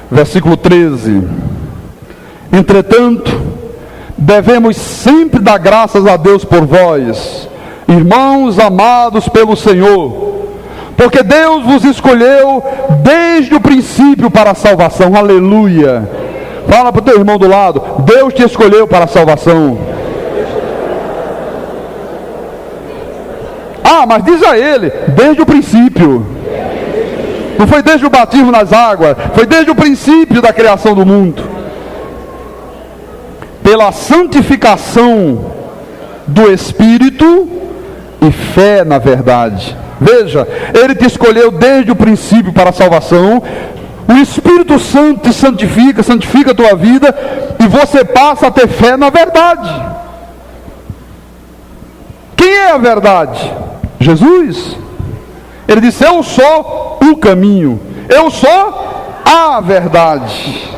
Speaker 1: versículo 13. Entretanto, devemos sempre dar graças a Deus por vós, irmãos amados pelo Senhor, porque Deus vos escolheu desde o princípio para a salvação. Aleluia. Fala para o teu irmão do lado, Deus te escolheu para a salvação. Ah, mas diz a ele, desde o princípio. Não foi desde o batismo nas águas, foi desde o princípio da criação do mundo. Pela santificação do Espírito e fé na verdade. Veja, Ele te escolheu desde o princípio para a salvação. O Espírito Santo te santifica, santifica a tua vida, e você passa a ter fé na verdade. Quem é a verdade? Jesus. Ele disse, eu sou o caminho, eu sou a verdade.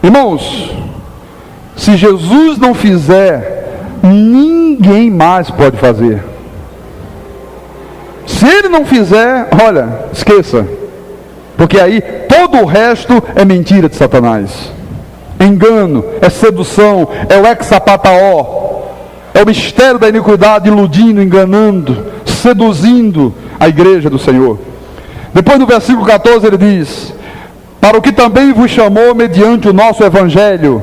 Speaker 1: Irmãos, se Jesus não fizer, ninguém mais pode fazer. Se Ele não fizer, olha, esqueça. Porque aí todo o resto é mentira de Satanás. Engano, é sedução, é o hexapataó, é o mistério da iniquidade, iludindo, enganando, seduzindo a igreja do Senhor. Depois no versículo 14 ele diz, para o que também vos chamou mediante o nosso evangelho,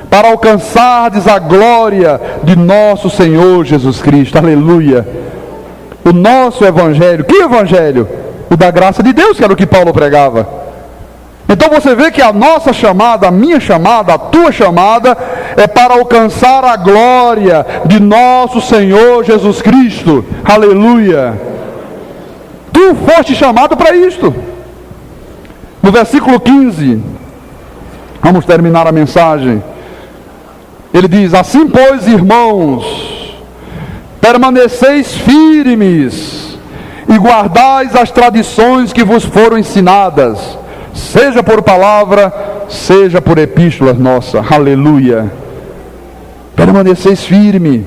Speaker 1: para alcançardes a glória de nosso Senhor Jesus Cristo. Aleluia. O nosso evangelho, que evangelho? O da graça de Deus, que era o que Paulo pregava. Então você vê que a nossa chamada, a minha chamada, a tua chamada, é para alcançar a glória de nosso Senhor Jesus Cristo. Aleluia. Tu foste chamado para isto. No versículo 15, vamos terminar a mensagem. Ele diz, assim pois, irmãos, permaneceis firmes e guardais as tradições que vos foram ensinadas, seja por palavra, seja por epístolas nossas. Aleluia. Permaneceis firme.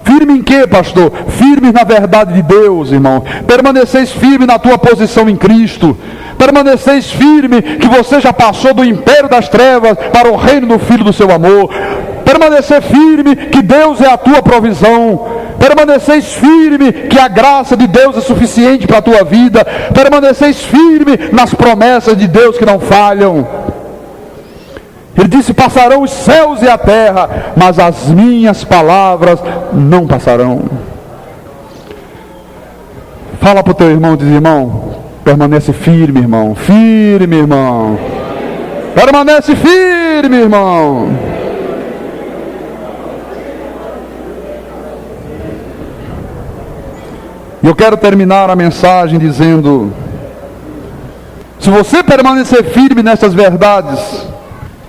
Speaker 1: Firme em quê, pastor? Firme na verdade de Deus, irmão. Permaneceis firme na tua posição em Cristo. Permaneceis firme que você já passou do império das trevas para o reino do Filho do seu amor. Permanecer firme que Deus é a tua provisão. Permaneceis firme que a graça de Deus é suficiente para a tua vida. Permaneceis firme nas promessas de Deus que não falham. Ele disse, passarão os céus e a terra, mas as minhas palavras não passarão. Fala para o teu irmão, diz, irmão, permanece firme, irmão. Firme, irmão. Permanece firme, irmão. E eu quero terminar a mensagem dizendo, se você permanecer firme nessas verdades,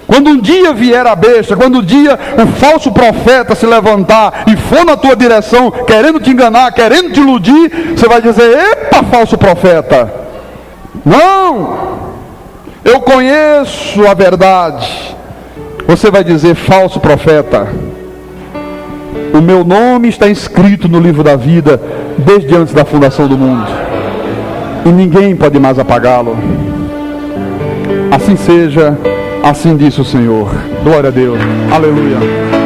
Speaker 1: quando um dia vier a besta, quando um dia o falso profeta se levantar e for na tua direção, querendo te enganar, querendo te iludir, você vai dizer, epa, falso profeta, não, eu conheço a verdade. Você vai dizer, falso profeta, O meu nome está inscrito no livro da vida desde antes da fundação do mundo. E ninguém pode mais apagá-lo. Assim seja, assim disse o Senhor. Glória a Deus. Aleluia.